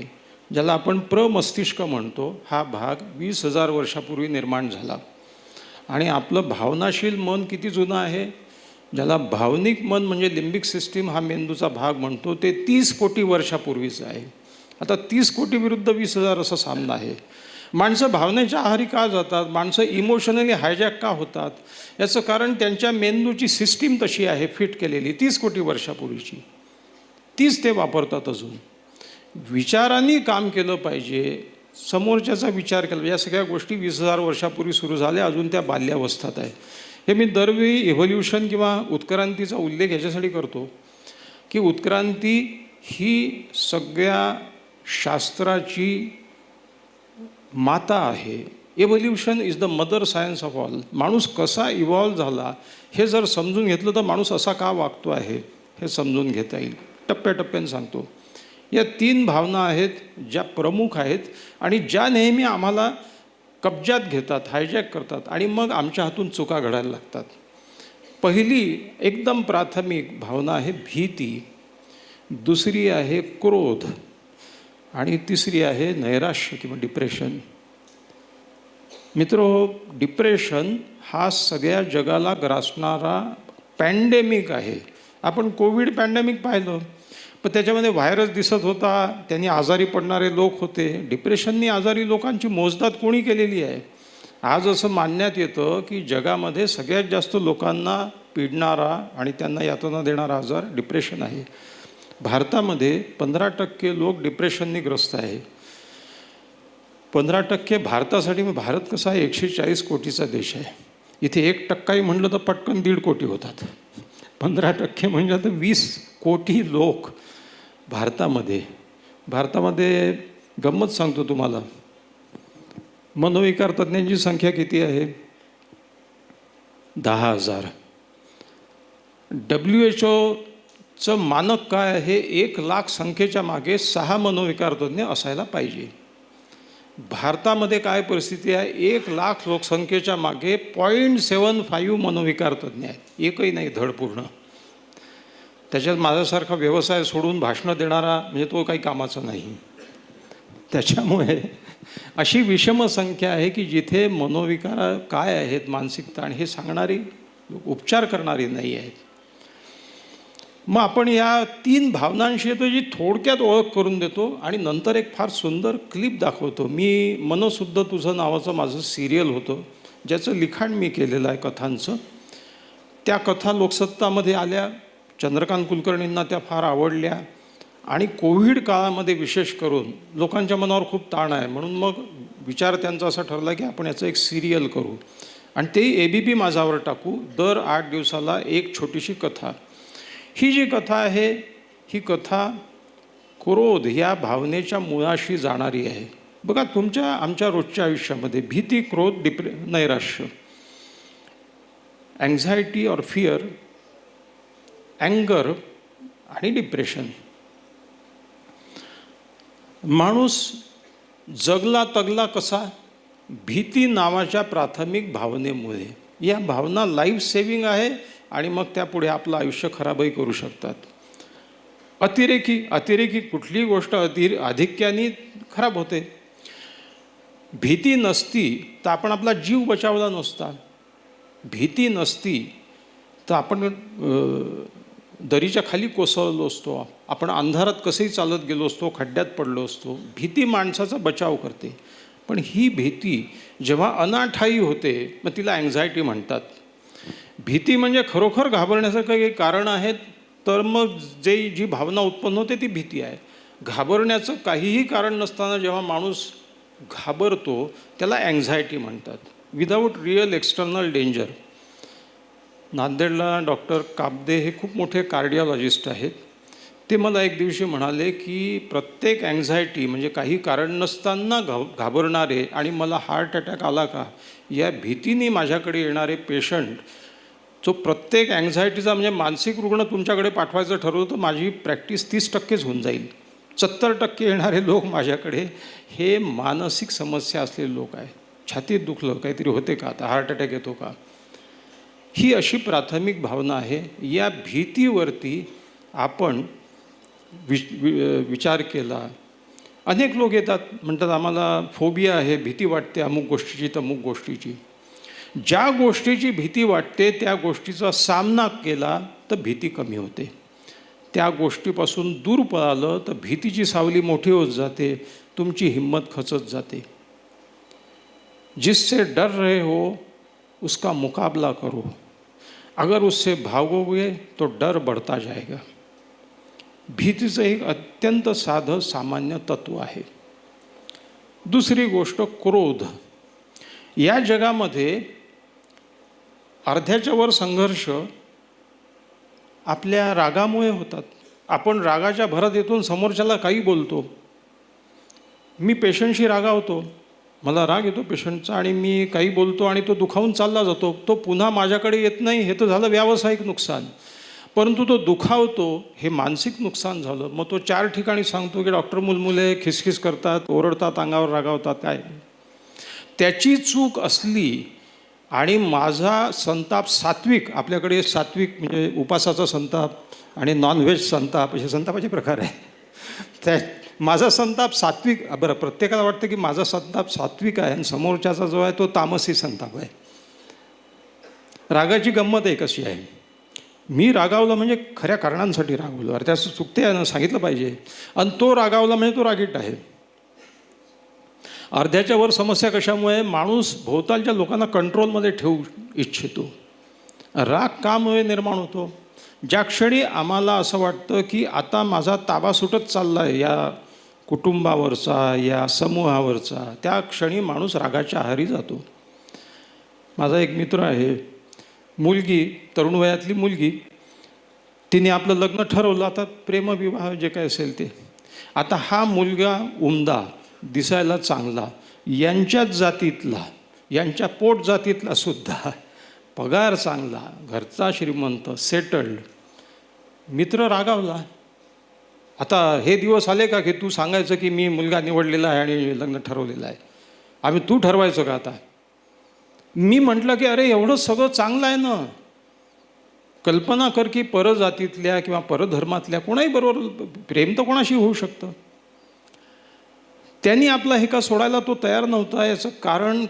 ज्याला आपण प्रमस्तिष्क म्हणतो, हा भाग 20,000 वर्षापूर्वी निर्माण झाला. आणि आपलं भावनाशील मन किती जुनं आहे, ज्याला भावनिक मन म्हणजे लिंबिक सिस्टीम हा मेंदूचा भाग म्हणतो, ते 30 कोटी वर्षापूर्वीचं आहे. आता 30 कोटी विरुद्ध 20,000 असा सामना आहे. माणसं भावनेच्या आहारी का जातात, माणसं इमोशनली हायजॅक का होतात, याचं कारण त्यांच्या मेंदूची सिस्टीम तशी आहे, फिट केलेली 30 कोटी वर्षापूर्वीची. तीच ते वापरतात अजून. विचारांनी काम केलं पाहिजे, समोरच्याचा विचार केला पाहिजे. या सगळ्या गोष्टी 20,000 वर्षापूर्वी सुरू झाल्या, अजून त्या बाल्यावस्थात आहे. हे मी दरवेळी इव्होल्युशन किंवा उत्क्रांतीचा उल्लेख याच्यासाठी करतो की उत्क्रांती ही सगळ्या शास्त्राची माता आहे. Evolution is the mother science of all. माणूस कसा इव्हॉल्व झाला हे जर समजून घेतलं तर माणूस असा का वागतो आहे हे समजून घेता येईल. टप्प्याटप्प्याने सांगतो. या 3 भावना आहेत ज्या प्रमुख आहेत आणि ज्या नेहमी आम्हाला कब्जात घेतात, हायजॅक करतात आणि मग आमच्या हातून चुका घडायला लागतात. पहिली एकदम प्राथमिक भावना आहे भीती, दुसरी आहे क्रोध आणि तिसरी आहे नैराश्य किंवा डिप्रेशन. मित्रो, डिप्रेशन हा सगळ्या जगाला ग्रासणारा पॅन्डेमिक आहे. आपण कोविड पॅन्डेमिक पाहिलं, पण त्याच्यामध्ये व्हायरस दिसत होता, त्यांनी आजारी पडणारे लोक होते. डिप्रेशननी आजारी लोकांची मोजदाद कोणी केलेली आहे? आज असं मानण्यात येतं की जगामध्ये सगळ्यात जास्त लोकांना पिडणारा आणि त्यांना यातना देणारा आजार डिप्रेशन आहे. भारतामध्ये 15% लोक डिप्रेशननी ग्रस्त आहे. 15% भारतासाठी, मग भारत कसा आहे 140 कोटीचा देश आहे. इथे 1% म्हणलं तर पटकन 1.5 कोटी होतात. 15% म्हणजे आता 20 कोटी लोक भारतामध्ये. गंमत सांगतो तुम्हाला, मनोविकार तज्ज्ञांची संख्या किती आहे? 10,000. WHO मानक काय आहे? 1,00,000 संख्येच्या मागे 6 मनोविकार तज्ज्ञ असायला पाहिजे. भारतामध्ये काय परिस्थिती आहे? 1,00,000 लोकसंख्येच्या मागे 0.75 मनोविकार तज्ज्ञ आहेत. एकही नाही धड पूर्ण. त्याच्यात माझ्यासारखा व्यवसाय सोडून भाषणं देणारा म्हणजे तो काही कामाचा नाही. त्याच्यामुळे अशी विषम संख्या आहे की जिथे मनोविकार काय आहेत, मानसिकता आणि हे सांगणारी, उपचार करणारी नाही आहेत. मग आपण या 3 भावनांशी येतो, जी थोडक्यात ओळख करून देतो आणि नंतर एक फार सुंदर क्लिप दाखवतो. मी मनसुद्धा तुझं नावाचं माझं सिरियल होतं, ज्याचं लिखाण मी केलेलं आहे कथांचं. त्या कथा लोकसत्तामध्ये आल्या, चंद्रकांत कुलकर्णींना त्या फार आवडल्या आणि कोविड काळामध्ये विशेष करून लोकांच्या मनावर खूप ताण आहे, म्हणून मग विचार त्यांचा असा ठरला की आपण याचं एक सिरियल करू आणि ते ABP माझावर टाकू. दर 8 दिवसाला एक छोटीशी कथा. ही जी कथा आहे, ही कथा क्रोध या भावनेच्या मुळाशी जाणारी आहे. बघा, आमच्या रोजच्या आयुष्यामध्ये भीती, क्रोध, नैराश्य, अँझायटी और फिअर, अँगर आणि डिप्रेशन. माणूस जगला तगला कसा? भीती नावाच्या प्राथमिक भावनेमुळे. या भावना लाईफ सेविंग आहे आणि मग त्यापुढे आपलं आयुष्य खराबही करू शकतात. अतिरेकी कुठलीही गोष्ट आधिक्याने खराब होते. भीती नसती तर आपण आपला जीव बचावला नसता. भीती नसती तर आपण दरीच्या खाली कोसळलो असतो, आपण अंधारात कसंही चालत गेलो असतो, खड्ड्यात पडलो असतो. भीती माणसाचा बचाव करते. पण ही भीती जेव्हा अनाठायी होते, मग तिला अँझायटी म्हणतात. भीती म्हणजे खरोखर घाबरण्याचं काही कारण आहेत, तर मग जी भावना उत्पन्न होते ती भीती आहे. घाबरण्याचं काहीही कारण नसताना जेव्हा माणूस घाबरतो त्याला अँझायटी म्हणतात, विदाऊट रिअल एक्सटर्नल डेंजर. नांदेडला डॉक्टर काब्दे हे खूप मोठे कार्डिओलॉजिस्ट आहेत. ते मला एक दिवशी म्हणाले की प्रत्येक अँझायटी म्हणजे काही कारण नसताना घाबरणारे आणि मला हार्ट अटॅक आला का या भीतीने माझ्याकडे येणारे पेशंट, जो प्रत्येक अँझायटीचा म्हणजे मानसिक रुग्ण तुमच्याकडे पाठवायचं ठरवलं तर माझी प्रॅक्टिस 30%च होऊन जाईल. 70% येणारे लोक माझ्याकडे हे मानसिक समस्या असलेले लोक आहेत. छातीत दुखलं, काहीतरी होते का, आता हार्ट अटॅक येतो का, ही अशी प्राथमिक भावना आहे. या भीतीवरती आपण विचार केला. अनेक लोक येतात, म्हणतात आम्हाला फोबिया आहे, भीती वाटते अमुक गोष्टीची तमुक गोष्टीची. ज्या गोष्टीची भीती वाटते त्या गोष्टीचा सामना केला तर भीती कमी होते. त्या गोष्टीपासून दूर पळालं तर भीतीची सावली मोठी होत जाते, तुमची हिंमत खचत जाते. जिससे डर रहे हो उसका मुकाबला करो, अगर उससे भागोगे तो डर बढ़ता जाएगा. भीतीचं एक अत्यंत साधं सामान्य तत्व आहे. दुसरी गोष्ट क्रोध. या जगामध्ये अर्ध्याच्या वर संघर्ष आपल्या रागामुळे होतात. आपण रागाच्या भरात येतो, समोरच्याला काही बोलतो. मी पेशंटशी रागावतो, मला राग येतो पेशंटचा आणि मी काही बोलतो आणि तो दुखावून चालला जातो. तो पुन्हा माझ्याकडे येत नाही, हे तर झालं व्यावसायिक नुकसान. परंतु तो दुखावतो, हे मानसिक नुकसान झालं. मग तो 4 ठिकाणी सांगतो की डॉक्टर मुलमुले खिसखिस करतात, ओरडतात, अंगावर रागावतात. काय त्याची चूक असली आणि माझा संताप सात्विक, आपल्याकडे सात्विक म्हणजे उपासाचा संताप आणि नॉनव्हेज संताप असे संतापाचे प्रकार आहे. त्या माझा संताप सात्विक, बरं प्रत्येकाला वाटतं की माझा संताप सात्विक आहे आणि समोरच्याचा जो आहे तो तामसी संताप आहे. रागाची गंमत आहे कशी आहे, मी रागावलं म्हणजे खऱ्या कारणांसाठी रागवलं, अरे त्याचं चुकते आहे ना, सांगितलं पाहिजे. आणि तो रागावला म्हणजे तो रागीट आहे. अर्ध्याच्या वर समस्या कशामुळे, माणूस भोवतालच्या लोकांना कंट्रोलमध्ये ठेवू इच्छितो. राग कामुळे निर्माण होतो. ज्या क्षणी आम्हाला असं वाटतं की आता माझा ताबा सुटत चालला आहे या कुटुंबावरचा, या समूहावरचा, त्या क्षणी माणूस रागाच्या आहारी जातो. माझा एक मित्र आहे, मुलगी, तरुण वयातली मुलगी, तिने आपलं लग्न ठरवलं. आता प्रेमविवाह जे काय असेल ते. आता हा मुलगा उमदा, दिसायला चांगला, यांच्याच जातीतला, यांच्या पोट जातीतला सुद्धा, पगार चांगला, घरचा श्रीमंत, सेटल्ड. मित्र रागावला. आता हे दिवस आले का की तू सांगायचं की मी मुलगा निवडलेला आहे आणि लग्न ठरवलेलं आहे, आम्ही तू ठरवायचं का आता. मी म्हटलं की अरे एवढं सगळं चांगलं आहे ना, कल्पना कर की परजातीतल्या किंवा परधर्मातल्या कोणाही बरोबर प्रेम तर कोणाशी होऊ शकतं. त्यांनी आपला हे का सोडायला तो तयार नव्हता. याचं कारण,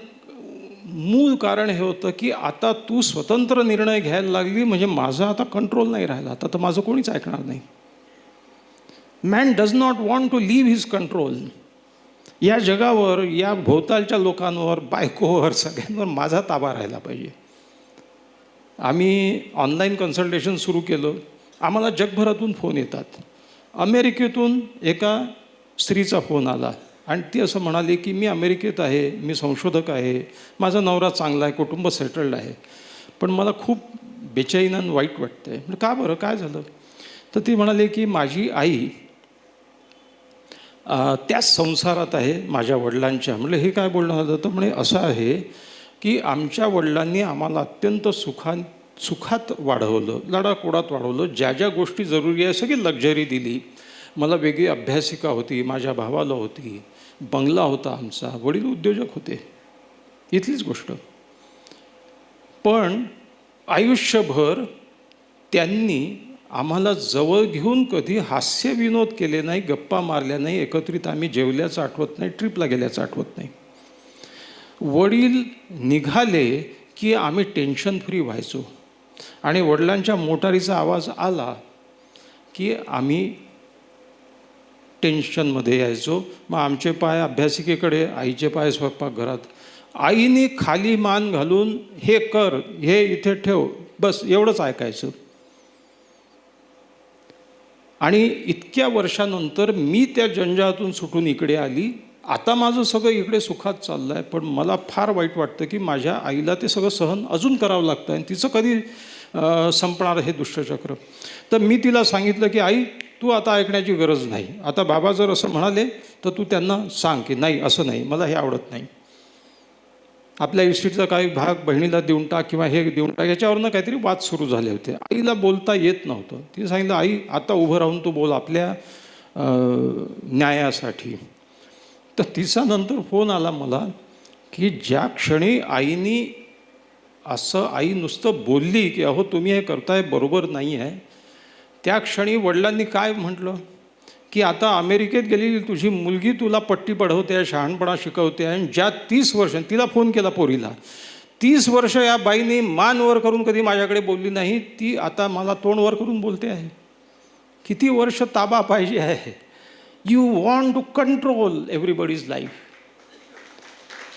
मूळ कारण हे होतं की आता तू स्वतंत्र निर्णय घ्यायला लागली म्हणजे माझा आता कंट्रोल नाही राहिला, आता तर माझं कोणीच ऐकणार नाही. Man does not want to leave his control. या जगावर, या भोवतालच्या लोकांवर, बायकोवर, सगळ्यांवर माझा ताबा राहिला पाहिजे. आम्ही ऑनलाईन कन्सल्टेशन सुरू केलं. आम्हाला जगभरातून फोन येतात. अमेरिकेतून एका स्त्रीचा फोन आला आणि ती असं म्हणाली की मी अमेरिकेत आहे, मी संशोधक आहे, माझा नवरा चांगला आहे, कुटुंब सेटल्ड आहे, पण मला खूप बेचैन आणि वाईट वाटतं आहे. म्हणजे का बरं, काय झालं. तर ती म्हणाली की माझी आई त्याच संसारात आहे माझ्या वडिलांच्या. म्हटलं हे काय बोलणं झालं. तर म्हणे असं आहे की आमच्या वडिलांनी आम्हाला अत्यंत सुखात वाढवलं, लडाकोडात वाढवलं, ज्या ज्या गोष्टी जरुरी आहे सगळी लक्झरी दिली. मला वेगळी अभ्यासिका होती, माझ्या भावाला होती, बंगला होता आमचा, वडील उद्योजक होते, इथलीच गोष्ट. पण आयुष्यभर त्यांनी आम्हाला जवळ घेऊन कधी हास्य विनोद केले नाही, गप्पा मारल्या नाही, एकत्रित आम्ही जेवल्याचं आठवत नाही, ट्रिपला गेल्याचं आठवत नाही. वडील निघाले की आम्ही टेन्शन फ्री व्हायचो आणि वडिलांच्या मोटारीचा आवाज आला की आम्ही टेन्शनमध्ये यायचो. मग आमचे पाय अभ्यासिकेकडे, आईचे पाय स्वयंपाकघरात. आईने खाली मान घालून हे कर, हे इथे ठेव, बस एवढंच ऐकायचं. आणि इतक्या वर्षानंतर मी त्या जंजाळातून सुटून इकडे आली. आता माझं सगळं इकडे सुखात चाललं आहे, पण मला फार वाईट वाटतं की माझ्या आईला ते सगळं सहन अजून करावं लागतं आणि तिचं कधी संपणार हे दुष्टचक्र. तर मी तिला सांगितलं की आई तू आता ऐकण्याची गरज नाही. आता बाबा जर असं म्हणाले तर तू त्यांना सांग की नाही, असं नाही, मला हे आवडत नाही. आपल्या इस्टेटचा काही भाग बहिणीला देऊन टाक किंवा हे देऊन टाक, याच्यावरनं काहीतरी वाद सुरू झाले होते. आईला बोलता येत नव्हतं. तिने सांगितलं आई आता उभं राहून तू बोल आपल्या न्यायासाठी. तर तिचा नंतर फोन आला मला की ज्या क्षणी आईनी असं, आई नुसतं बोलली की अहो तुम्ही हे करताय बरोबर नाही आहे, त्या क्षणी वडिलांनी काय म्हटलं की आता अमेरिकेत गेलेली तुझी मुलगी तुला पट्टी पढवते आहे, शहाणपणा शिकवते आहे, आणि ज्या 30 वर्ष, तिला फोन केला पोरीला, 30 वर्ष या बाईने मान वर करून कधी माझ्याकडे बोलली नाही, ती आता मला तोंड वर करून बोलते आहे. किती वर्ष ताबा पाहिजे आहे. You want to control everybody's life.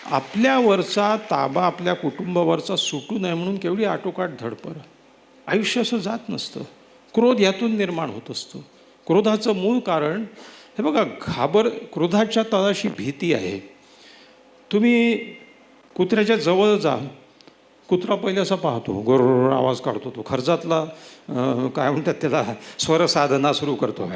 आपल्यावरचा ताबा आपल्या कुटुंबावरचा सुटू नये म्हणून केवढी आटोकाट धडपड. आयुष्य असं जात नसतं. क्रोध यातून निर्माण होत असतो. क्रोधाचं मूळ कारण हे बघा, क्रोधाच्या तळाशी भीती आहे. तुम्ही कुत्र्याच्या जवळ जा, कुत्रा पहिले असा पाहतो, गोर आवाज काढतो, तो खर्चातला काय म्हणतात त्याला स्वरसाधना सुरू करतो.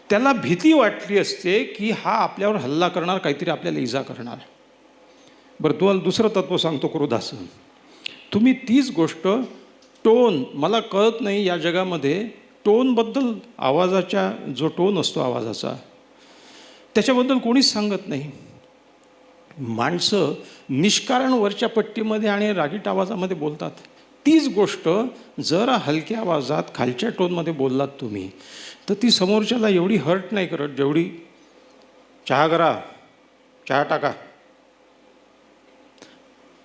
त्याला भीती वाटली असते की हा आपल्यावर हल्ला करणार, काहीतरी आपल्याला इजा करणार. बरं तुम्हाला दुसरं तत्त्व सांगतो क्रोधाचं. तुम्ही तीच गोष्ट टोन मला कळत नाही या जगामध्ये टोनबद्दल, आवाजाच्या जो टोन असतो आवाजाचा त्याच्याबद्दल कोणीच सांगत नाही. माणसं निष्कारण वरच्या पट्टीमध्ये आणि रागीट आवाजामध्ये बोलतात. तीच गोष्ट जरा हलक्या आवाजात खालच्या टोनमध्ये बोललात तुम्ही तर ती समोरच्याला एवढी हर्ट नाही करत जेवढी चहा करा, चहा टाका,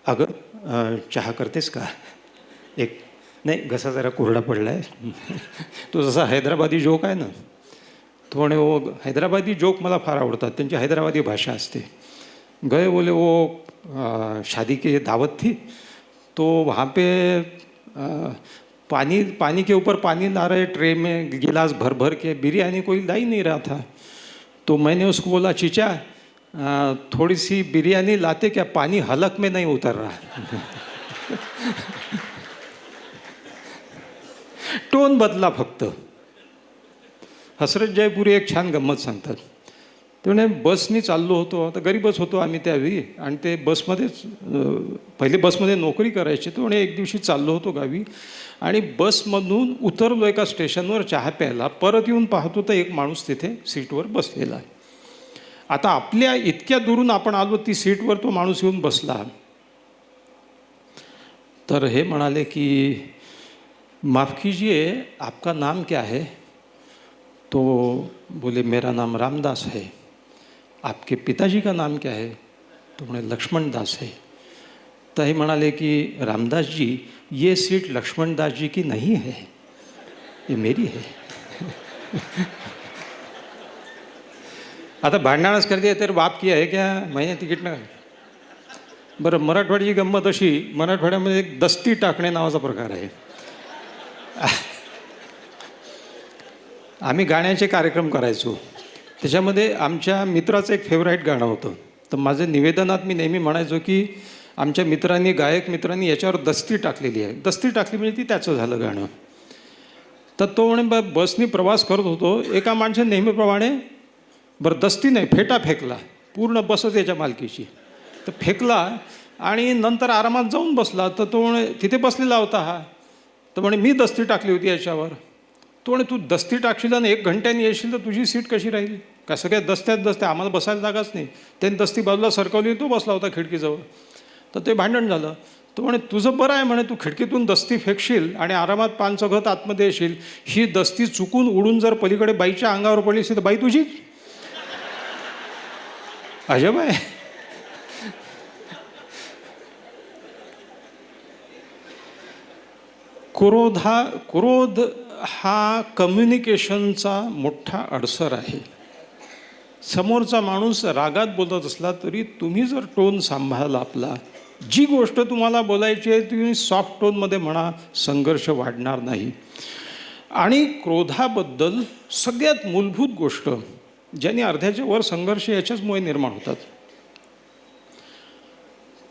अगं चहा करतेस का, एक नाही घसा जरा कोरडा पडला आहे. तो जसा हैदराबादी जोक आहे ना, तो म्हणे वो हैदराबादी जोक मला फार आवडतात, त्यांची हैदराबादी भाषा असते. गए बोले वो शादी की दावत थी तो वहाँ पे पानी के ऊपर पानी ला रहे ट्रे में गिलास भर भर के, बिरयानी कोई ला ही नहीं रहा था. तो मैंने उसको बोला चीचा थोड़ी सी बिरयानी लाते क्या, पानी हलक में नहीं उतर रहा. टोन बदला फक्त. हसरत जयपुरी एक छान गंमत सांगतात. ते म्हणे बसनी चाललो होतो, आता गरीबच होतो आम्ही त्यावेळी, आणि ते बसमध्येच पहिले बसमध्ये नोकरी करायची. तो म्हणे एक दिवशी चाललो होतो गावी आणि बसमधून उतरलो एका स्टेशनवर चहा प्यायला, परत येऊन पाहतो तर एक माणूस तिथे सीटवर बसलेला आहे. आता आपल्या इतक्या दुरून आपण आलो, ती सीटवर तो माणूस येऊन बसला. तर हे म्हणाले की माफ़ कीजिए आपका नाम क्या है. तो बोले मेरा नाम रामदास है. आपके पिताजी का नाम क्या है. तो म्हणे लक्ष्मण दास है. तर हे म्हणाले की रामदास जी ये सीट लक्ष्मण दास जी की नहीं है, ये मेरी है. आता भांडणारच कर दिया तेरे बाप की आहे क्या, मैंने तिकीट ना. बरं, मराठवाड्याची गंमत अशी, मराठवाड्यामध्ये एक दस्ती टाकणे नावाचा प्रकार आहे. आम्ही गाण्याचे कार्यक्रम करायचो, त्याच्यामध्ये आमच्या मित्राचं एक फेवराईट गाणं होतं. तर माझं निवेदनात मी नेहमी म्हणायचो की आमच्या मित्रांनी, गायक मित्रांनी याच्यावर दस्ती टाकलेली आहे. दस्ती टाकली म्हणजे ती त्याचं झालं गाणं. तर तो म्हणे बसनी प्रवास करत होतो, एका माणसाने नेहमीप्रमाणे बरं दस्ती नाही फेटा फेकला, पूर्ण बसच याच्या मालकीची. तर फेकला आणि नंतर आरामात जाऊन बसला. तर तो म्हणे तिथे बसलेला होता हा. तर म्हणे मी दस्ती टाकली होती याच्यावर. तो म्हणे तू दस्ती टाकशील आणि 1 घंट्याने येशील तर तुझी सीट कशी राहील, का सगळ्या दस्त्या आम्हाला बसायला जागाच नाही. त्यांनी दस्ती बाजूला सरकवली, तो बसला होता खिडकीजवळ. तर ते भांडण झालं. तो म्हणे तुझं बरं आहे म्हणे, तू खिडकीतून दस्ती फेकशील आणि आरामात 5 चौघात आतमध्ये येशील. ही दस्ती चुकून उडून जर पलीकडे बाईच्या अंगावर पडली असेल तर बाई तुझी. अजब आहे. क्रोध हा कम्युनिकेशनचा मोठा अडसर आहे. समोरचा माणूस रागात बोलत असला तरी तुम्ही जर टोन सांभाळला आपला, जी गोष्ट तुम्हाला बोलायची आहे तुम्ही सॉफ्ट टोनमध्ये म्हणा, संघर्ष वाढणार नाही. आणि क्रोधाबद्दल सगळ्यात मूलभूत गोष्ट ज्याने अर्ध्याच्या वर संघर्ष याच्याचमुळे निर्माण होतात,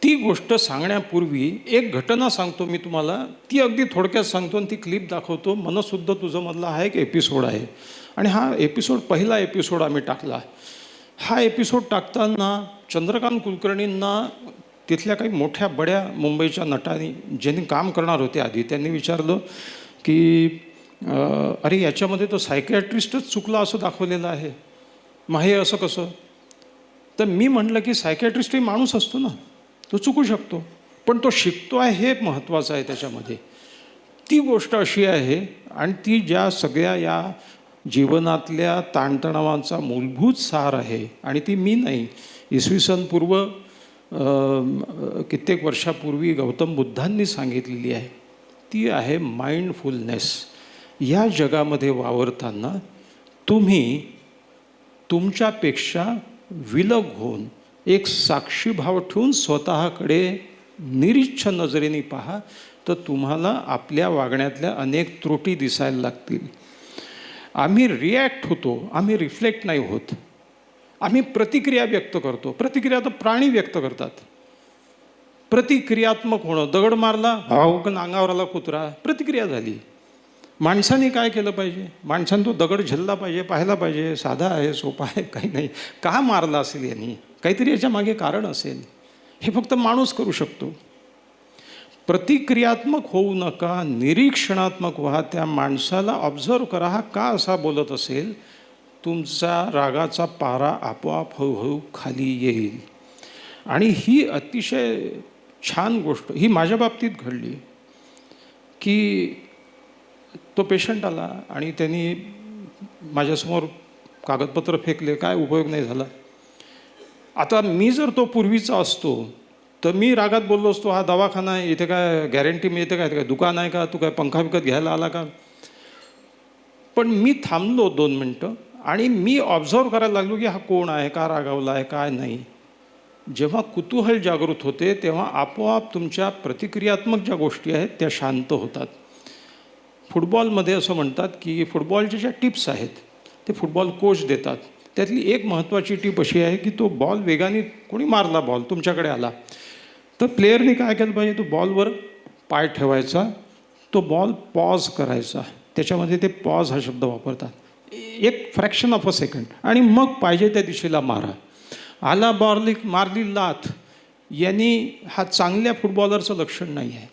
ती गोष्ट सांगण्यापूर्वी एक घटना सांगतो मी तुम्हाला. ती अगदी थोडक्यात सांगतो आणि ती क्लिप दाखवतो. मनसुद्धा तुझं मधला हा एक एपिसोड आहे आणि हा एपिसोड पहिला एपिसोड आम्ही टाकला. हा एपिसोड टाकताना चंद्रकांत कुलकर्णींना तिथल्या काही मोठ्या बड्या मुंबईच्या नटांनी ज्यांनी काम करणार होते आधी, त्यांनी विचारलं की अरे याच्यामध्ये तो सायकॅट्रिस्टच चुकला असं दाखवलेलं आहे, मग हे असं कसं. तर मी म्हटलं की सायकॅट्रिस्टही माणूस असतो ना, तो चुकू शकतो, पण तो शिकतो आहे हे महत्त्वाचं आहे त्याच्यामध्ये. ती गोष्ट अशी आहे आणि ती ज्या सगळ्या या जीवनातल्या ताणतणावांचा मूलभूत सार आहे आणि ती मी नाही, इसवी सन पूर्व कित्येक वर्षापूर्वी गौतम बुद्धांनी सांगितलेली आहे. ती आहे माइंडफुलनेस. या जगामध्ये वावरताना तुम्ही तुमच्यापेक्षा विलग होऊन एक साक्षीभाव ठेवून स्वतःकडे निरीच्छ नजरेने पहा, तर तुम्हाला आपल्या वागण्यातल्या अनेक त्रुटी दिसायला लागतील. आम्ही रिॲक्ट होतो, आम्ही रिफ्लेक्ट नाही होत. आम्ही प्रतिक्रिया व्यक्त करतो. प्रतिक्रिया तर प्राणी व्यक्त करतात. प्रतिक्रियात्मक होणं, दगड मारला, भावकन अंगावर आला कुत्रा, प्रतिक्रिया झाली. माणसाने काय केलं पाहिजे, माणसाने तो दगड झेलला पाहिजे, पाहायला पाहिजे, साधा आहे, सोपा आहे, काही नाही, का मारला असेल यांनी, काहीतरी याच्या मागे कारण असेल. हे फक्त माणूस करू शकतो. प्रतिक्रियात्मक होऊ नका, निरीक्षणात्मक व्हा. त्या माणसाला ऑब्झर्व करा, हा का असा बोलत असेल. तुमचा रागाचा पारा आपोआप हळूहळू खाली येईल. आणि ही अतिशय छान गोष्ट ही माझ्या बाबतीत घडली की तो पेशंट आला आणि त्यांनी माझ्यासमोर कागदपत्र फेकले, काय उपयोग नाही झाला. आता मी जर तो पूर्वीचा असतो तर मी रागात बोललो असतो, हा दवाखाना आहे, इथे काय गॅरंटी मिळते का, इथे काय दुकान आहे का, तू काय पंखा विकत घ्यायला आला का. पण मी थांबलो 2 मिनटं आणि मी ऑब्झर्व करायला लागलो की हा कोण आहे, का रागावला आहे, काय नाही. जेव्हा कुतूहल जागृत होते तेव्हा आपोआप तुमच्या प्रतिक्रियात्मक ज्या गोष्टी आहेत त्या शांत होतात. फुटबॉलमध्ये असं म्हणतात की फुटबॉलच्या ज्या टिप्स आहेत ते फुटबॉल कोच देतात. त्यातली एक महत्त्वाची टिप अशी आहे की तो बॉल वेगाने कोणी मारला, बॉल तुमच्याकडे आला तर प्लेयरने काय केलं पाहिजे, तो बॉलवर पाय ठेवायचा, तो बॉल पॉज करायचा. त्याच्यामध्ये ते पॉज हा शब्द वापरतात, एक फ्रॅक्शन ऑफ अ सेकंड, आणि मग पाहिजे त्या दिशेला मारा. आला बॉल मारली लाथ, यांनी हा चांगल्या फुटबॉलरचं लक्षण नाही आहे.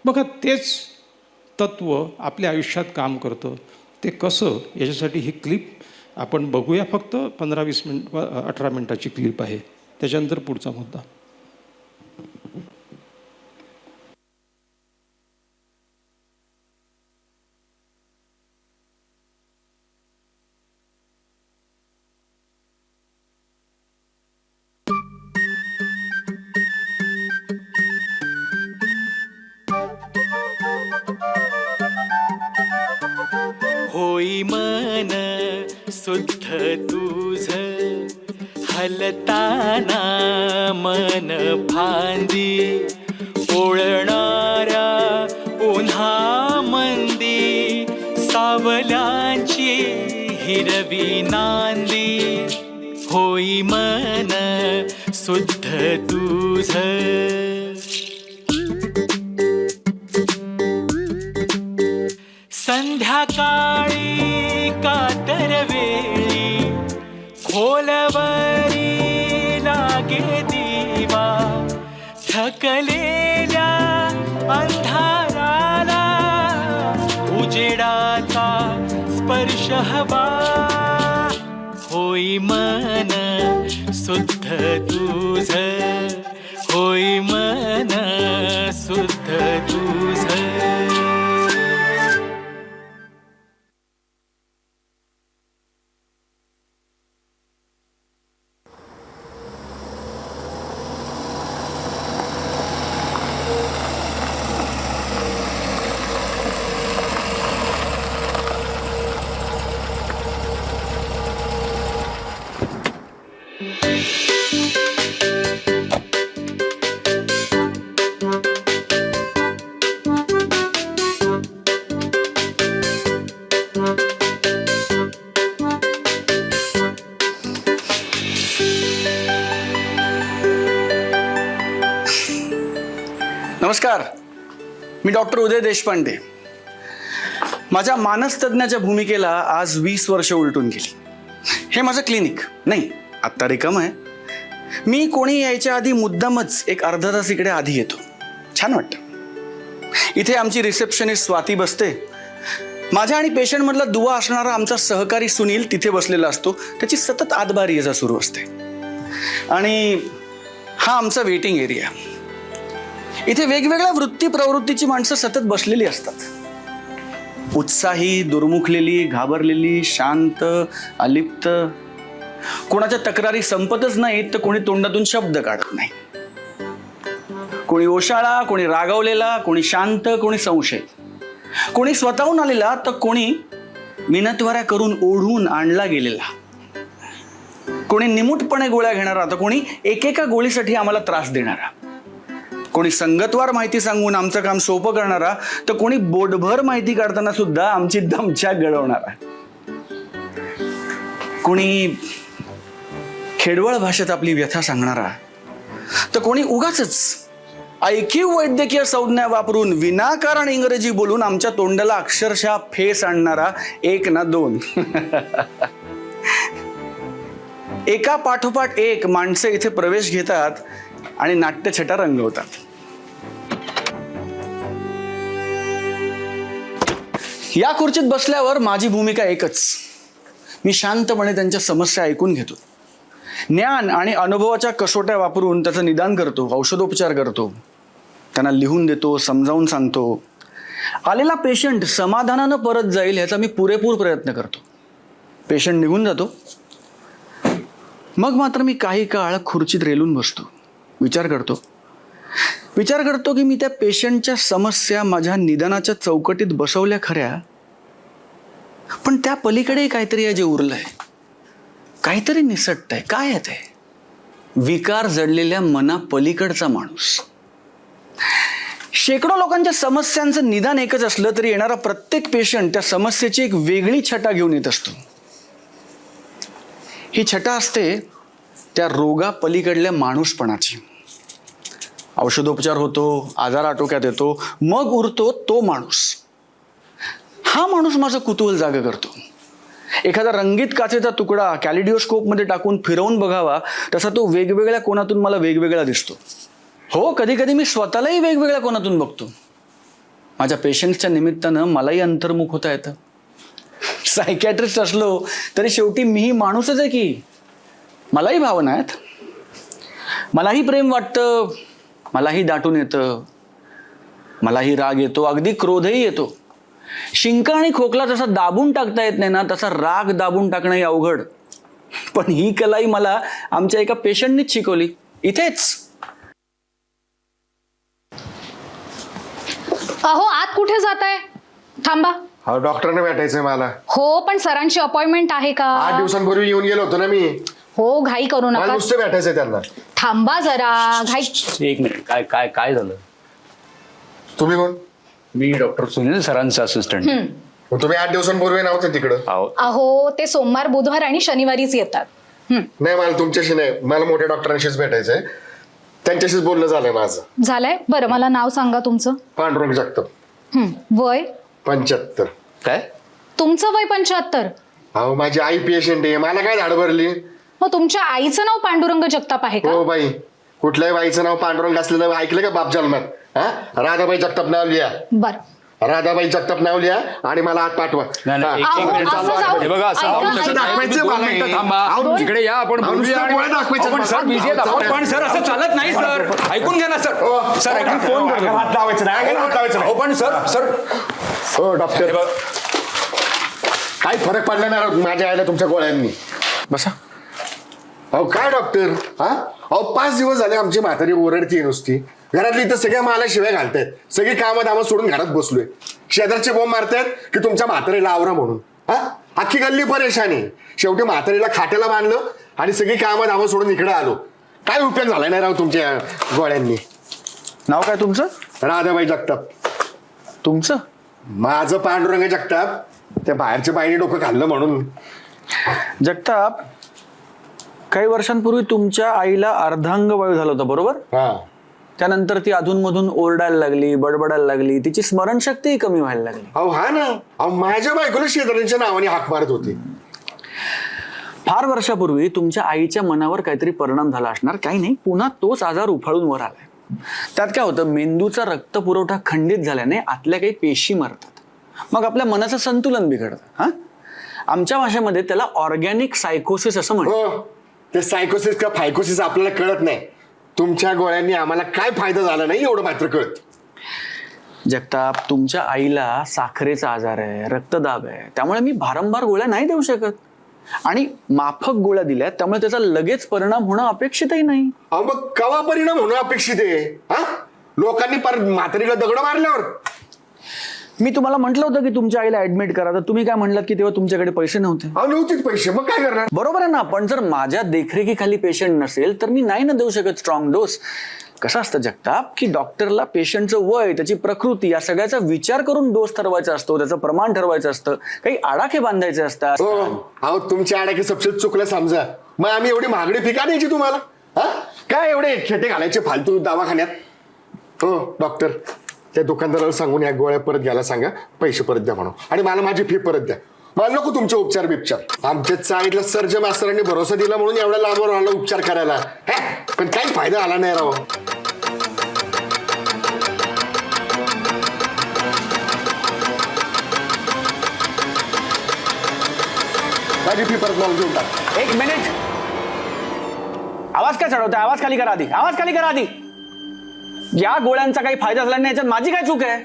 बघा तेच तत्त्व आपल्या आयुष्यात काम करतं. ते कसं, याच्यासाठी ही क्लिप आपण बघूया. फक्त 15-20 मिनिट 18 मिनिटाची क्लिप आहे, त्याच्यानंतर पुढचा मुद्दा. होई मन शुद्ध तुझ हलताना मन फांदी ओळणाऱ्या उन्हा मंदी सावल्यांची हिरवी नांदी. होई मन शुद्ध तुझ. संध्याकाळी कातर वेळी खोलवरी लागे दिवा थकलेल्या अंधाराला उजेडाचा स्पर्श हवा. होई मन शुद्ध तुझ, होई मन शुद्ध तुझ. नमस्कार, मी डॉक्टर उदय देशपांडे. माझ्या मानसतज्ञाच्या भूमिकेला आज 20 वर्ष उलटून गेली. हे माझं क्लिनिक नाही, आत्ता रिकाम आहे. मी कोणी यायच्या आधी मुद्दामच एक अर्धा तास इकडे आधी येतो, छान वाटतं. इथे आमची रिसेप्शनिस्ट स्वाती बसते. माझ्या आणि पेशंटमधला दुवा असणारा आमचा सहकारी सुनील तिथे बसलेला असतो. त्याची सतत आतबारी ये जा सुरू असते. आणि हा आमचा वेटिंग एरिया. इथे वेगवेगळ्या वृत्ती प्रवृत्तीची माणसं सतत बसलेली असतात. उत्साही, दुर्मुखलेली, घाबरलेली, शांत, अलिप्त. कोणाच्या तक्रारी संपतच नाहीत तर कोणी तोंडातून शब्द काढत नाही. कोणी ओशाळा, कोणी रागावलेला, कोणी शांत, कोणी संशय, कोणी स्वतःहून आलेला तर कोणी मिनतवाऱ्या करून ओढून आणला गेलेला, कोणी निमूटपणे गोळ्या घेणारा तर कोणी एकेका गोळीसाठी आम्हाला त्रास देणारा, कोणी संगतवार माहिती सांगून आमचं काम सोपं करणारा तर कोणी बोटभर माहिती काढताना सुद्धा आमची दमछाक घडवणारा, कोणी खेडवळ भाषेत आपली व्यथा सांगणारा तर कोणी उगाचच ऐकीव वैद्यकीय संज्ञा वापरून विनाकारण इंग्रजी बोलून आमच्या तोंडाला अक्षरशः फेस आणणारा एक ना दोन. एका पाठोपाठ एक माणसं इथे प्रवेश घेतात आणि नाट्यछटा रंगवतात. या खुर्चीत बसल्यावर माझी भूमिका एकच. मी शांतपणे त्यांच्या समस्या ऐकून घेतो. ज्ञान आणि अनुभवाच्या कसोट्या वापरून त्याचं निदान करतो, औषधोपचार करतो, त्यांना लिहून देतो, समजावून सांगतो. आलेला पेशंट समाधानानं परत जाईल ह्याचा मी पुरेपूर प्रयत्न करतो. पेशंट निघून जातो. मग मात्र मी काही काळ खुर्चीत रेलून बसतो. विचार करतो की मी त्या पेशंटच्या समस्या माझ्या निदानाच्या चौकटीत बसवल्या खऱ्या, पण त्या पलीकडे काहीतरी आहे जे उरलंय, काहीतरी निसटतंय. काय आहे ते? विकार जडलेल्या मना पलीकडचा माणूस. शेकडो लोकांच्या समस्यांचं निदान एकच असलं तरी येणारा प्रत्येक पेशंट त्या समस्येची एक वेगळी छटा घेऊन येत असतो. ही छटा असते त्या रोगा पलीकडल्या माणूसपणाची. औषधोपचार होतो, आजार आटोक्यात येतो, मग उरतो तो माणूस. हा माणूस माझं कुतूहल जागं करतो. एखादा रंगीत काचेचा तुकडा कॅलिडिओस्कोपमध्ये टाकून फिरवून बघावा तसा तो वेगवेगळ्या कोनातून मला वेगवेगळा दिसतो. हो, कधी कधी मी स्वतःलाही वेगवेगळ्या कोनातून बघतो. माझ्या पेशंट्सच्या निमित्तानं मलाही अंतर्मुख होता येतं. सायकॅट्रिस्ट असलो तरी शेवटी मीही माणूसच आहे की. मलाही भावना आहेत, मलाही प्रेम वाटतं, मलाही दाटून येतं, मलाही राग येतो, अगदी क्रोधही येतो. शिंका आणि खोकला जसा दाबून टाकता येत नाही ना, तसा राग दाबून टाकणंही अवघड. पण ही कलाही मला आमच्या एका पेशंटनीच शिकवली, इथेच. अहो, आत कुठे जाताय? थांबा. हो, डॉक्टरने भेटायचंय मला. हो, पण सरांची अपॉइंटमेंट आहे का? 8 दिवसांपूर्वी येऊन गेलो होतो ना मी. हो, घाई करू मला नका. नुसतं भेटायचंय त्यांना. थांबा जरा. घाई. एक मिनिट, काय काय काय झालं? तुम्ही कोण? मी डॉक्टर सुनील सरांचा असिस्टंट. मग तुम्ही 8 दिवसांपूर्वी नव्हते तिकडं. अहो, ते सोमवार, बुधवार आणि शनिवारीच येतात. नाही, मला तुमच्याशी नाही, मला मोठ्या डॉक्टरांशीच भेटायचंय. त्यांच्याशीच बोलणं झालंय माझं. झालंय? बरं, मला नाव सांगा तुमचं. पांडुरंग जगताप. वय? 75. काय? तुमचं वय 75? अहो, माझी आई पेशंट आहे, मला काय धाड भरली. मग तुमच्या आईचं नाव पांडुरंग जगताप आहे का? हो बाई, कुठल्याही बाईचं नाव पांडुरंग असलेलं ऐकलं का बाप जन्मात? हा, राधाबाई जगताप नाव लिहा. बरं. राधाबाई जगताप नाव लिहा आणि मला आत पाठवा. नाही, नाही, हा. एक मिनिट असं चालू जाऊ- आहे. हे बघा, असं ऐका, आपण ऐका. कसं दाखवायचं दोन मला मिनिटं इथं. थांबा. दोन- इकडे या, आपण अहो, बोलूया. नुसतं डोळे दाखवायचे. आपण सर बिझी आहेत. अहो, पण सर असं चालत नाही सर. ऐकून घ्या ना सर. सर ऐकून फोन करतो. हात लावायचं नाही, हात लावायचं नाही. हो, पण सर हो डॉक्टर, काही फरक पडला नाही माझ्या आईला तुमच्या गोळ्यांनी. बसा. अहो काय डॉक्टर, हा अहो 5 दिवस झाले आमची म्हातारी ओरडतीये नुसती. घरातली इथं सगळ्या मला शिव्या घालतायत. सगळी कामं दामं सोडून घरात बसलोय. शेजारचे बोंब मारतायत की तुमच्या म्हातारीला आवरा म्हणून. हा, अख्खी गल्ली परेशानी. शेवटी म्हातारीला खाट्याला बांधलं आणि सगळी कामं दामं सोडून इकडे आलो. काय उपयोग झाला नाही राव तुमच्या गोळ्यांनी. नाव काय तुमचं? राधाबाई जगताप. तुमचं? माझं पांडुरंग जगताप. त्या बाहेरच्या बाईने डोकं खाल्लं म्हणून. जगताप, काही वर्षांपूर्वी तुमच्या आईला अर्धांगवायू झाला होता, बरोबर? हा, त्यानंतर ती अधूनमधून ओरडायला लागली, बडबडायला लागली, तिची स्मरणशक्तीही कमी व्हायला लागली. अहो हा ना, अहो माझ्या बायकोला शेजाऱ्यांच्या नावाने हाक मारत होती. फार वर्षापूर्वी तुमच्या आईच्या मनावर काहीतरी परिणाम झाला असणार. काही नाही, पुन्हा तोच आजार उफाळून वर आलाय. त्यात काय होतं, मेंदूचा रक्तपुरवठा खंडित झाल्याने आतल्या काही पेशी मरतात. मग आपल्या मनाचं संतुलन बिघडतं. हा, आमच्या भाषेमध्ये त्याला ऑर्गॅनिक सायकोसिस असं म्हणतात. हो, ते सायकोसिस का फायकोसिस आपल्याला कळत नाही. तुमच्या गोळ्यांनी आम्हाला काय फायदा झाला नाही एवढं मात्र कळत. जगताप, तुमच्या आईला साखरेचा आजार आहे, रक्तदाब आहे, त्यामुळे मी भारंभार गोळ्या नाही देऊ शकत. आणि माफक गोळ्या दिल्या त्यामुळे त्याचा लगेच परिणाम होणं अपेक्षितही नाही. अहो मग कवा परिणाम होणं अपेक्षित आहे? हा, लोकांनी पर म्हातारीला दगड मारल्यावर. मी तुम्हाला म्हटलं होतं की तुमच्या आईला ऍडमिट करा, तर तुम्ही काय म्हणलात की तेव्हा तुमच्याकडे पैसे नव्हते. अहो नव्हतीच पैसे, मग काय करणार? बरोबर आहे ना, पण जर माझ्या देखरेखीखाली पेशंट नसेल तर मी नाही ना देऊ शकत स्ट्रॉंग डोस. कसं असतं जगताप, की डॉक्टरला पेशंटचं वय, त्याची प्रकृती या सगळ्याचा विचार करून डोस ठरवायचा असतो, त्याचं प्रमाण ठरवायचं असतं, काही आडाखे बांधायचे असतात. हो, अहो तुमच्या आड्याके सबसे चुकलं समजा. मग आम्ही एवढी महागडी फी का द्यायची तुम्हाला? हा, काय एवढे खेटे घालायचे फालतू दवाखान्यात? हो डॉक्टर, त्या दुकानदाराला सांगून या गोळ्या परत घ्यायला सांगा, पैसे परत द्या म्हणून, आणि मला माझी फी परत द्या. मला नको तुमचे उपचार बिपचार. आमच्या चाळीतल्या सर्जन मास्तरांनी भरोसा दिला म्हणून एवढ्या लांबवर आला उपचार करायला. पण काहीच फायदा आला नाही राव. माझी फी परत मला देऊन टाक. एक मिनिट. आवाज काय चढवताय? आवाज खाली करा आधी. आवाज खाली करा आधी. या गोळ्यांचा काही फायदा झाला नाही याच्यात माझी काय चूक आहे?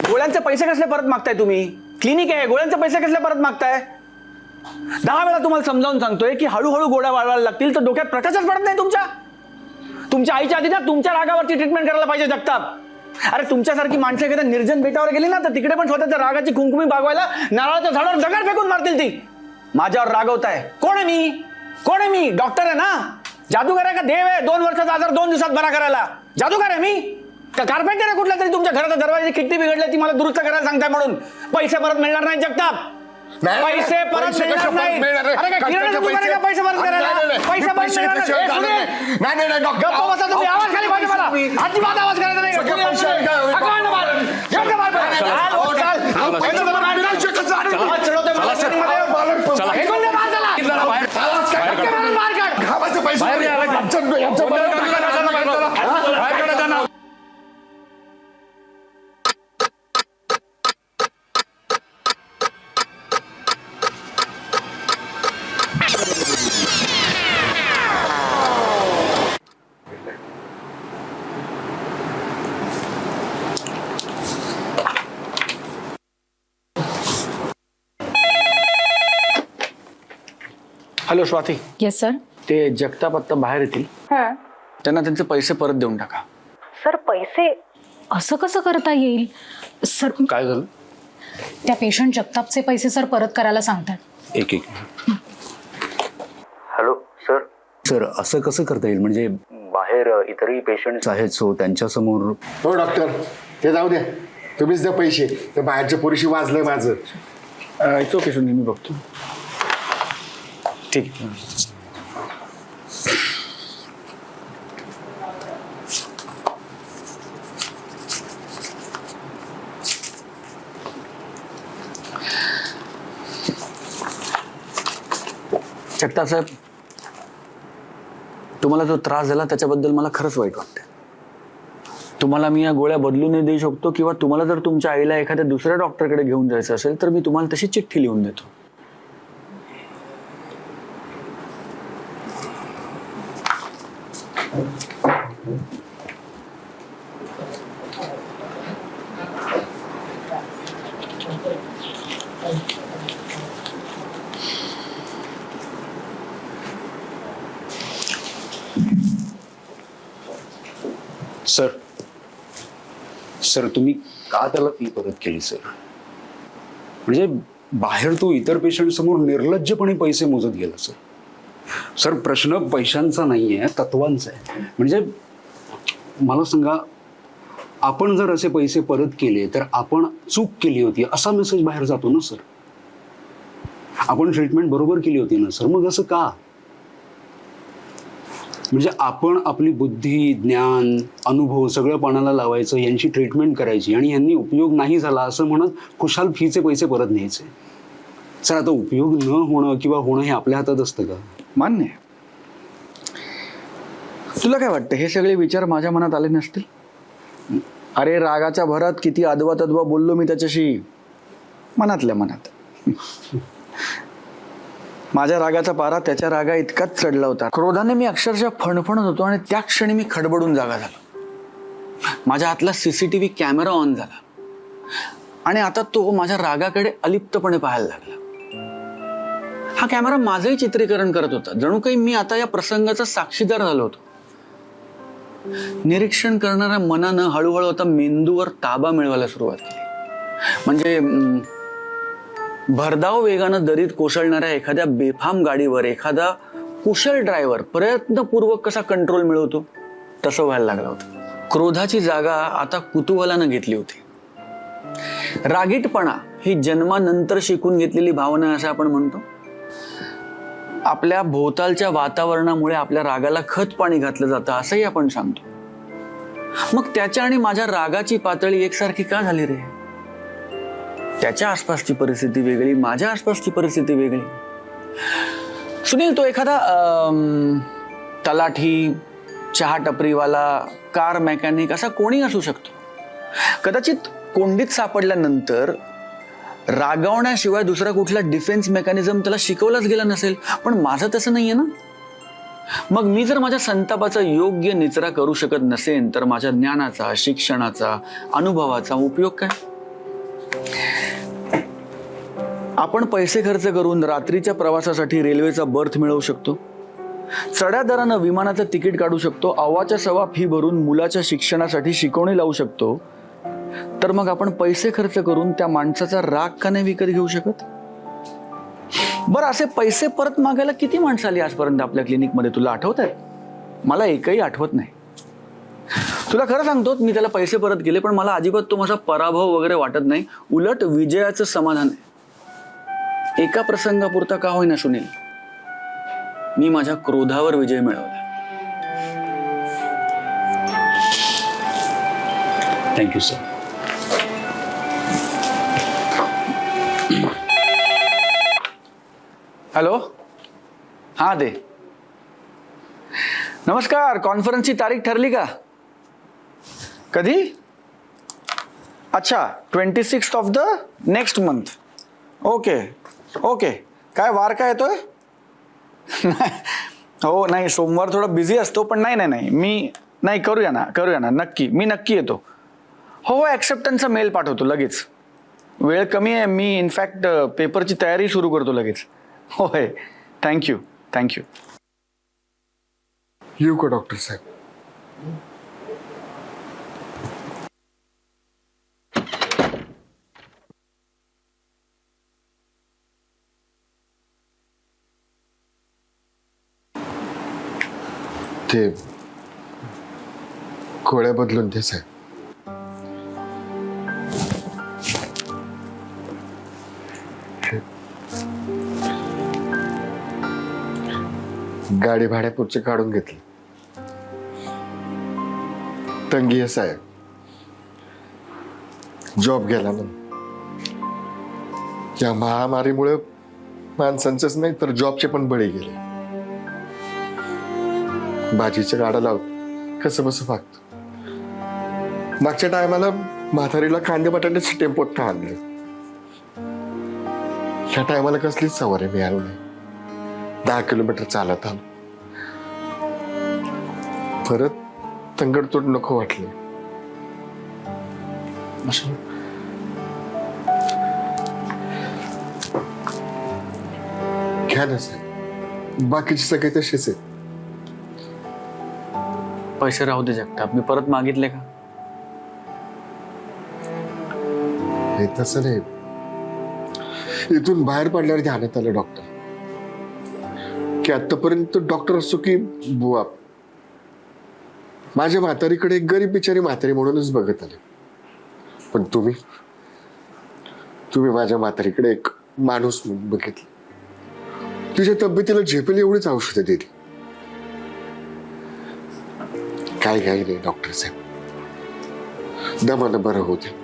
गोळ्यांचे पैसे कसले परत मागताय तुम्ही? क्लिनिक आहे, गोळ्यांचे पैसे कसले परत मागताय? 10 वेळा तुम्हाला समजावून सांगतोय की हळूहळू गोळ्या वाढवायला लागतील, तर डोक्यात प्रकाशच पडत नाही तुमच्या. तुमच्या आईच्या आधी ना तुमच्या रागावरची ट्रीटमेंट करायला पाहिजे जगताप. अरे तुमच्यासारखी माणसं एखाद्या निर्जन बेटावर गेली ना तर तिकडे पण स्वतःच्या रागाची कुंकुमी बागवायला नारळाच्या झाडावर दगड फेकून मारतील ती. माझ्यावर रागवताय. कोण आहे मी? कोण आहे मी? डॉक्टर आहे ना? जादूगर आहे का देव आहे 2 वर्षाचा आजार 2 दिवसात बरा करायला? जादूगर आहे मी का कार्पेंटर आहे कुठला तरी? तुमच्या घराच्या दरवाजाची खिडकी बिघडली ती मला दुरुस्त करायला सांगताय म्हणून पैसे परत मिळणार नाही जगताप. पैसे परत मिळणार नाही. अरे काय किराणा दुकान आहे का पैसे परत करायला? पैसे परत मिळणार नाही. गप्प बसा तुम्ही. आवाज खाली पाहिजे मला. अजिबात आवाज करायचा नाही. हाकलून मार. घेऊन जा मार. Hello Swati, yes sir. ते जगताप आत्ता बाहेर येतील, त्यांना त्यांचे पैसे परत देऊन टाका. सर पैसे असं कसं करता येईल सर? काय झालं? त्या पेशंट जगतापचे पैसे सर परत करायला सांगतात. एक हॅलो सर. सर असं कसं करता येईल? म्हणजे बाहेर इतरही पेशंट्स आहेत, सो त्यांच्यासमोर. हो डॉक्टर, ते जाऊ द्या, तुम्हीच द्या पैसे. ते बाहेरच्या पुरुषी वाजलंय माझं. इट्स ओके सुनील, मी बघतो. ठीक. जगताप साहेब, तुम्हाला जो त्रास झाला त्याच्याबद्दल मला खरंच वाईट वाटतं. तुम्हाला मी या गोळ्या बदलून नाही देऊ शकतो, किंवा तुम्हाला जर तुमच्या आईला एखाद्या दुसऱ्या डॉक्टरकडे घेऊन जायचं असेल तर मी तुम्हाला तशी चिठ्ठी लिहून देतो. सर सर तुम्ही का त्याला फी परत केली सर? म्हणजे बाहेर तो इतर पेशंट समोर निर्लज्जपणे पैसे मोजत गेला सर. सर प्रश्न पैशांचा नाही आहे, तत्वांचा आहे. म्हणजे मला सांगा, आपण जर असे पैसे परत केले तर आपण चूक केली होती असा मेसेज बाहेर जातो ना सर. आपण ट्रीटमेंट बरोबर केली होती ना सर, मग असं का? म्हणजे आपण आपली बुद्धी, ज्ञान, अनुभव सगळं पणाला लावायचं, यांची ट्रीटमेंट करायची, आणि यांनी उपयोग नाही झाला असं म्हणत खुशाल फीचे पैसे परत न्यायचे. सर आता उपयोग न होणं किंवा होणं हे आपल्या हातात असतं का? मान्य आहे. तुला काय वाटतं हे सगळे विचार माझ्या मनात आले नसतील? अरे रागाच्या भरात किती अदवा तद्वा बोललो मी त्याच्याशी, मनातल्या मनात. माझ्या रागाचा पारा त्याच्या रागा इतकाच चढला होता. क्रोधाने मी अक्षरशः फणफणत होतो आणि त्या क्षणी मी खडबडून जागा झालो. माझ्या हातला CCTV कॅमेरा ऑन झाला आणि आता तो माझ्या रागाकडे अलिप्तपणे पाहायला लागला. हा कॅमेरा माझंही चित्रीकरण करत होता, जणू काही मी आता या प्रसंगाचा साक्षीदार झालो होतो. निरीक्षण करणाऱ्या मनानं हळूहळू आता मेंदूवर ताबा मिळवायला सुरुवात केली. म्हणजे भरधाव वेगानं दरीत कोसळणाऱ्या एखाद्या बेफाम गाडीवर एखादा कुशल ड्रायव्हर प्रयत्नपूर्वक कसा कंट्रोल मिळवतो तसं व्हायला लागलं होतं. क्रोधाची जागा आता कुतूहलानं घेतली होती. रागीटपणा ही जन्मानंतर शिकून घेतलेली भावना आहे असं आपण म्हणतो. आपल्या भोवतालच्या वातावरणामुळे आपल्या रागाला खत पाणी घातलं जातं असंही आपण सांगतो. मग त्याच्या आणि माझ्या रागाची पातळी एकसारखी का झाली रे? त्याच्या आसपासची परिस्थिती वेगळी, माझ्या आसपासची परिस्थिती वेगळी. सुनील, तो एखादा तलाठी, चहा टपरीवाला, कार मेकॅनिक असा कोणी असू शकतो. कदाचित कोंडीत सापडल्यानंतर रागावण्याशिवाय दुसरा कुठला डिफेन्स मेकॅनिझम त्याला शिकवलाच गेला नसेल. पण माझं तसं नाहीये ना. मग मी जर माझ्या संतापाचा योग्य निचरा करू शकत नसेन तर माझ्या ज्ञानाचा, शिक्षणाचा, अनुभवाचा उपयोग काय? आपण पैसे खर्च करून रात्रीच्या प्रवासासाठी रेल्वेचा बर्थ मिळवू शकतो, चढ्या दरानं विमानाचं तिकीट काढू शकतो, अव्वाच्या सव्वा फी भरून मुलाच्या शिक्षणासाठी शिकवणी लावू शकतो. तर मग आपण पैसे खर्च करून त्या माणसाचा राग का नाही विकत घेऊ शकत? बरं, असे पैसे परत मागायला किती माणसं आली आजपर्यंत आपल्या क्लिनिकमध्ये, तुला आठवत आहे? मला एकही आठवत नाही. तुला खरं सांगतो, मी त्याला पैसे परत केले, पण मला अजिबात तो माझा पराभव वगैरे वाटत नाही. उलट विजयाचं समाधान आहे. एका प्रसंगापुरता का होईना सुनील, मी माझ्या क्रोधावर विजय मिळवला. Thank you sir. हॅलो, हां दे. नमस्कार, कॉन्फरन्सची तारीख ठरली का? कधी? अच्छा, 26th of the next month. Okay okay. काय वार काय येतोय? हो नाही, सोमवार थोडा बिझी असतो, पण नाही मी नाही, करूया ना नक्की, मी नक्की येतो. हो, ॲक्सेप्टन्सचा मेल पाठवतो लगेच. वेळ कमी आहे, मी इनफॅक्ट पेपरची तयारी सुरू करतो लगेच. होय, थँक्यू. येऊ का डॉक्टर साहेब? ते गोळ्या बदलून दे साहेब. गाडी भाड्यापुरचे काढून घेतली. तंगी आहे साहेब, जॉब गेला ना. या महामारीमुळे माणसांचेच नाही तर जॉबचे पण बळी गेले. भाजीच्या गाडा लावत कसं बसं वागतो. मागच्या टायमाला म्हातारीला कांदे बटाट्याचे टेम्पोत का आणले. ह्या टायमाला कसलीच सवारी मिळाली नाही. 10 किलोमीटर चालत आलो. परत तंगडतोड नको वाटले. घ्या ना साहेब, बाकीचे सगळे तसेच आहेत. पैसे राहू दे जगताप, मी परत मागितले का? हे तसं नाही. इथून बाहेर पडल्यावर ध्यानात आलं डॉक्टर की आतापर्यंत डॉक्टर असो की बुवा, माझ्या म्हातारीकडे एक गरीब बिचारी म्हातारी म्हणूनच बघत आले. पण तुम्ही माझ्या म्हातारीकडे एक माणूस म्हणून बघितलं. तुझ्या तब्येतीला झेपेल एवढीच औषधं दिली. काय नाही डॉक्टर साहेब, दमानं बरं होते.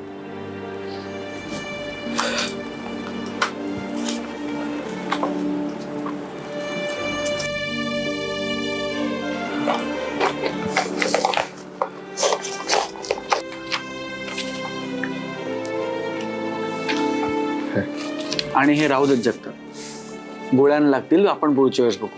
आणि हे राहू देत जगताप, गोळ्यानं लागतील, आपण पुढच्या वेळेस बघू.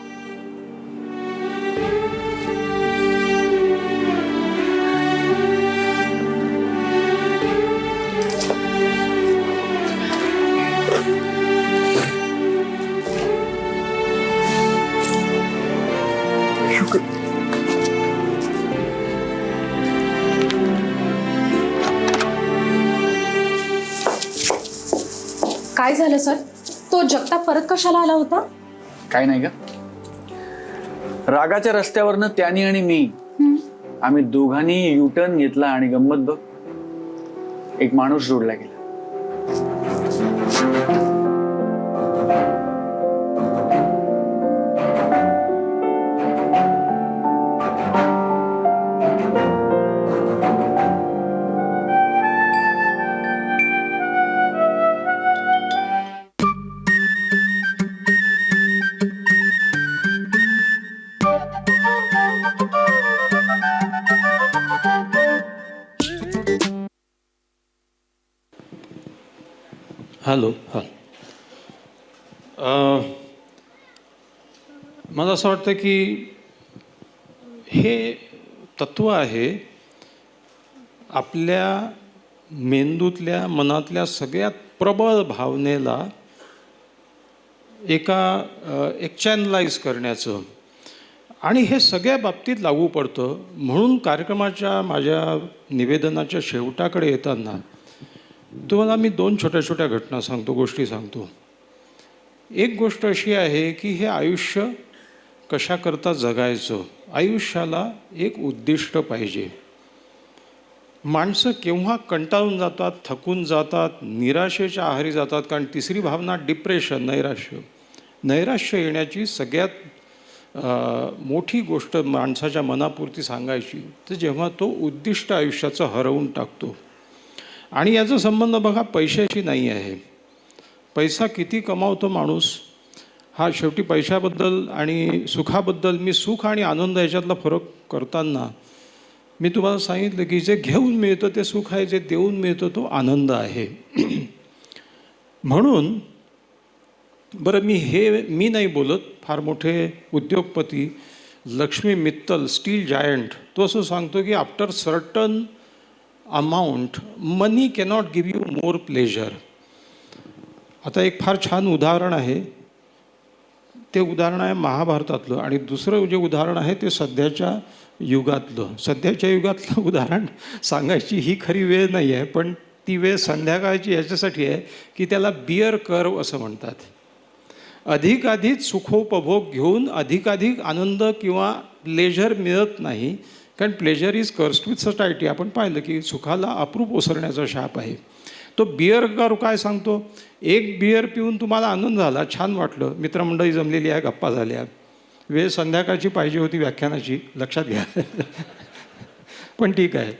काय झालं सर? तो जगताप परत कशाला आला होता? काय नाही का, रागाच्या रस्त्यावरनं त्यानी आणि मी, आम्ही दोघांनी युटर्न घेतला आणि गंमत बघ, एक माणूस जोडला गेला. हॅलो हां मला असं वाटतं की हे तत्त्व आहे आपल्या मेंदूतल्या मनातल्या सगळ्यात प्रबळ भावनेला एक चॅनलाइज करण्याचं आणि हे सगळ्या बाबतीत लागू पडतं. म्हणून कार्यक्रमाच्या माझ्या निवेदनाच्या शेवटाकडे येताना तुम्हाला मी 2 छोट्या छोट्या घटना सांगतो, गोष्टी सांगतो. एक गोष्ट अशी आहे की हे आयुष्य कशाकरता जगायचं, आयुष्याला एक उद्दिष्ट पाहिजे. माणसं केव्हा कंटाळून जातात, थकून जातात, निराशेच्या आहारी जातात. कारण तिसरी भावना डिप्रेशन, नैराश्य येण्याची सगळ्यात मोठी गोष्ट माणसाच्या मनापुरती सांगायची तर जेव्हा तो उद्दिष्ट आयुष्याचं हरवून टाकतो. आणि याचा संबंध बघा पैशाशी नाही आहे. पैसा किती कमावतो माणूस हा शेवटी पैशाबद्दल आणि सुखाबद्दल, मी सुख आणि आनंद याच्यातला फरक करताना मी तुम्हाला सांगितलं की जे घेऊन मिळतं ते सुख आहे, जे देऊन मिळतं तो आनंद आहे. म्हणून बरं मी नाही बोलत, फार मोठे उद्योगपती लक्ष्मी मित्तल स्टील जायंट तो असं सांगतो की after certain amount money cannot give you more pleasure. आता एक फार छान उदाहरण आहे, ते उदाहरण आहे महाभारतातलं. आणि दुसरं जे उदाहरण आहे ते सध्याच्या युगातलं उदाहरण सांगायची ही खरी वेळ नाही आहे, पण ती वेळ संध्याकाळची याच्यासाठी आहे की त्याला बियर कर्व असं म्हणतात. अधिकाधिक सुखोपभोग घेऊन अधिकाधिक आनंद किंवा प्लेजर मिळत नाही, कारण pleasure is cursed with society. आपण पाहिलं की सुखाला अप्रूप ओसरण्याचा शाप आहे. तो बियर कर्व काय सांगतो, एक बियर पिऊन तुम्हाला आनंद झाला, छान वाटलं, मित्रमंडळी जमलेली आहे, गप्पा झाल्या, वेळ संध्याकाळची पाहिजे होती व्याख्यानाची, लक्षात घ्या. पण ठीक आहे,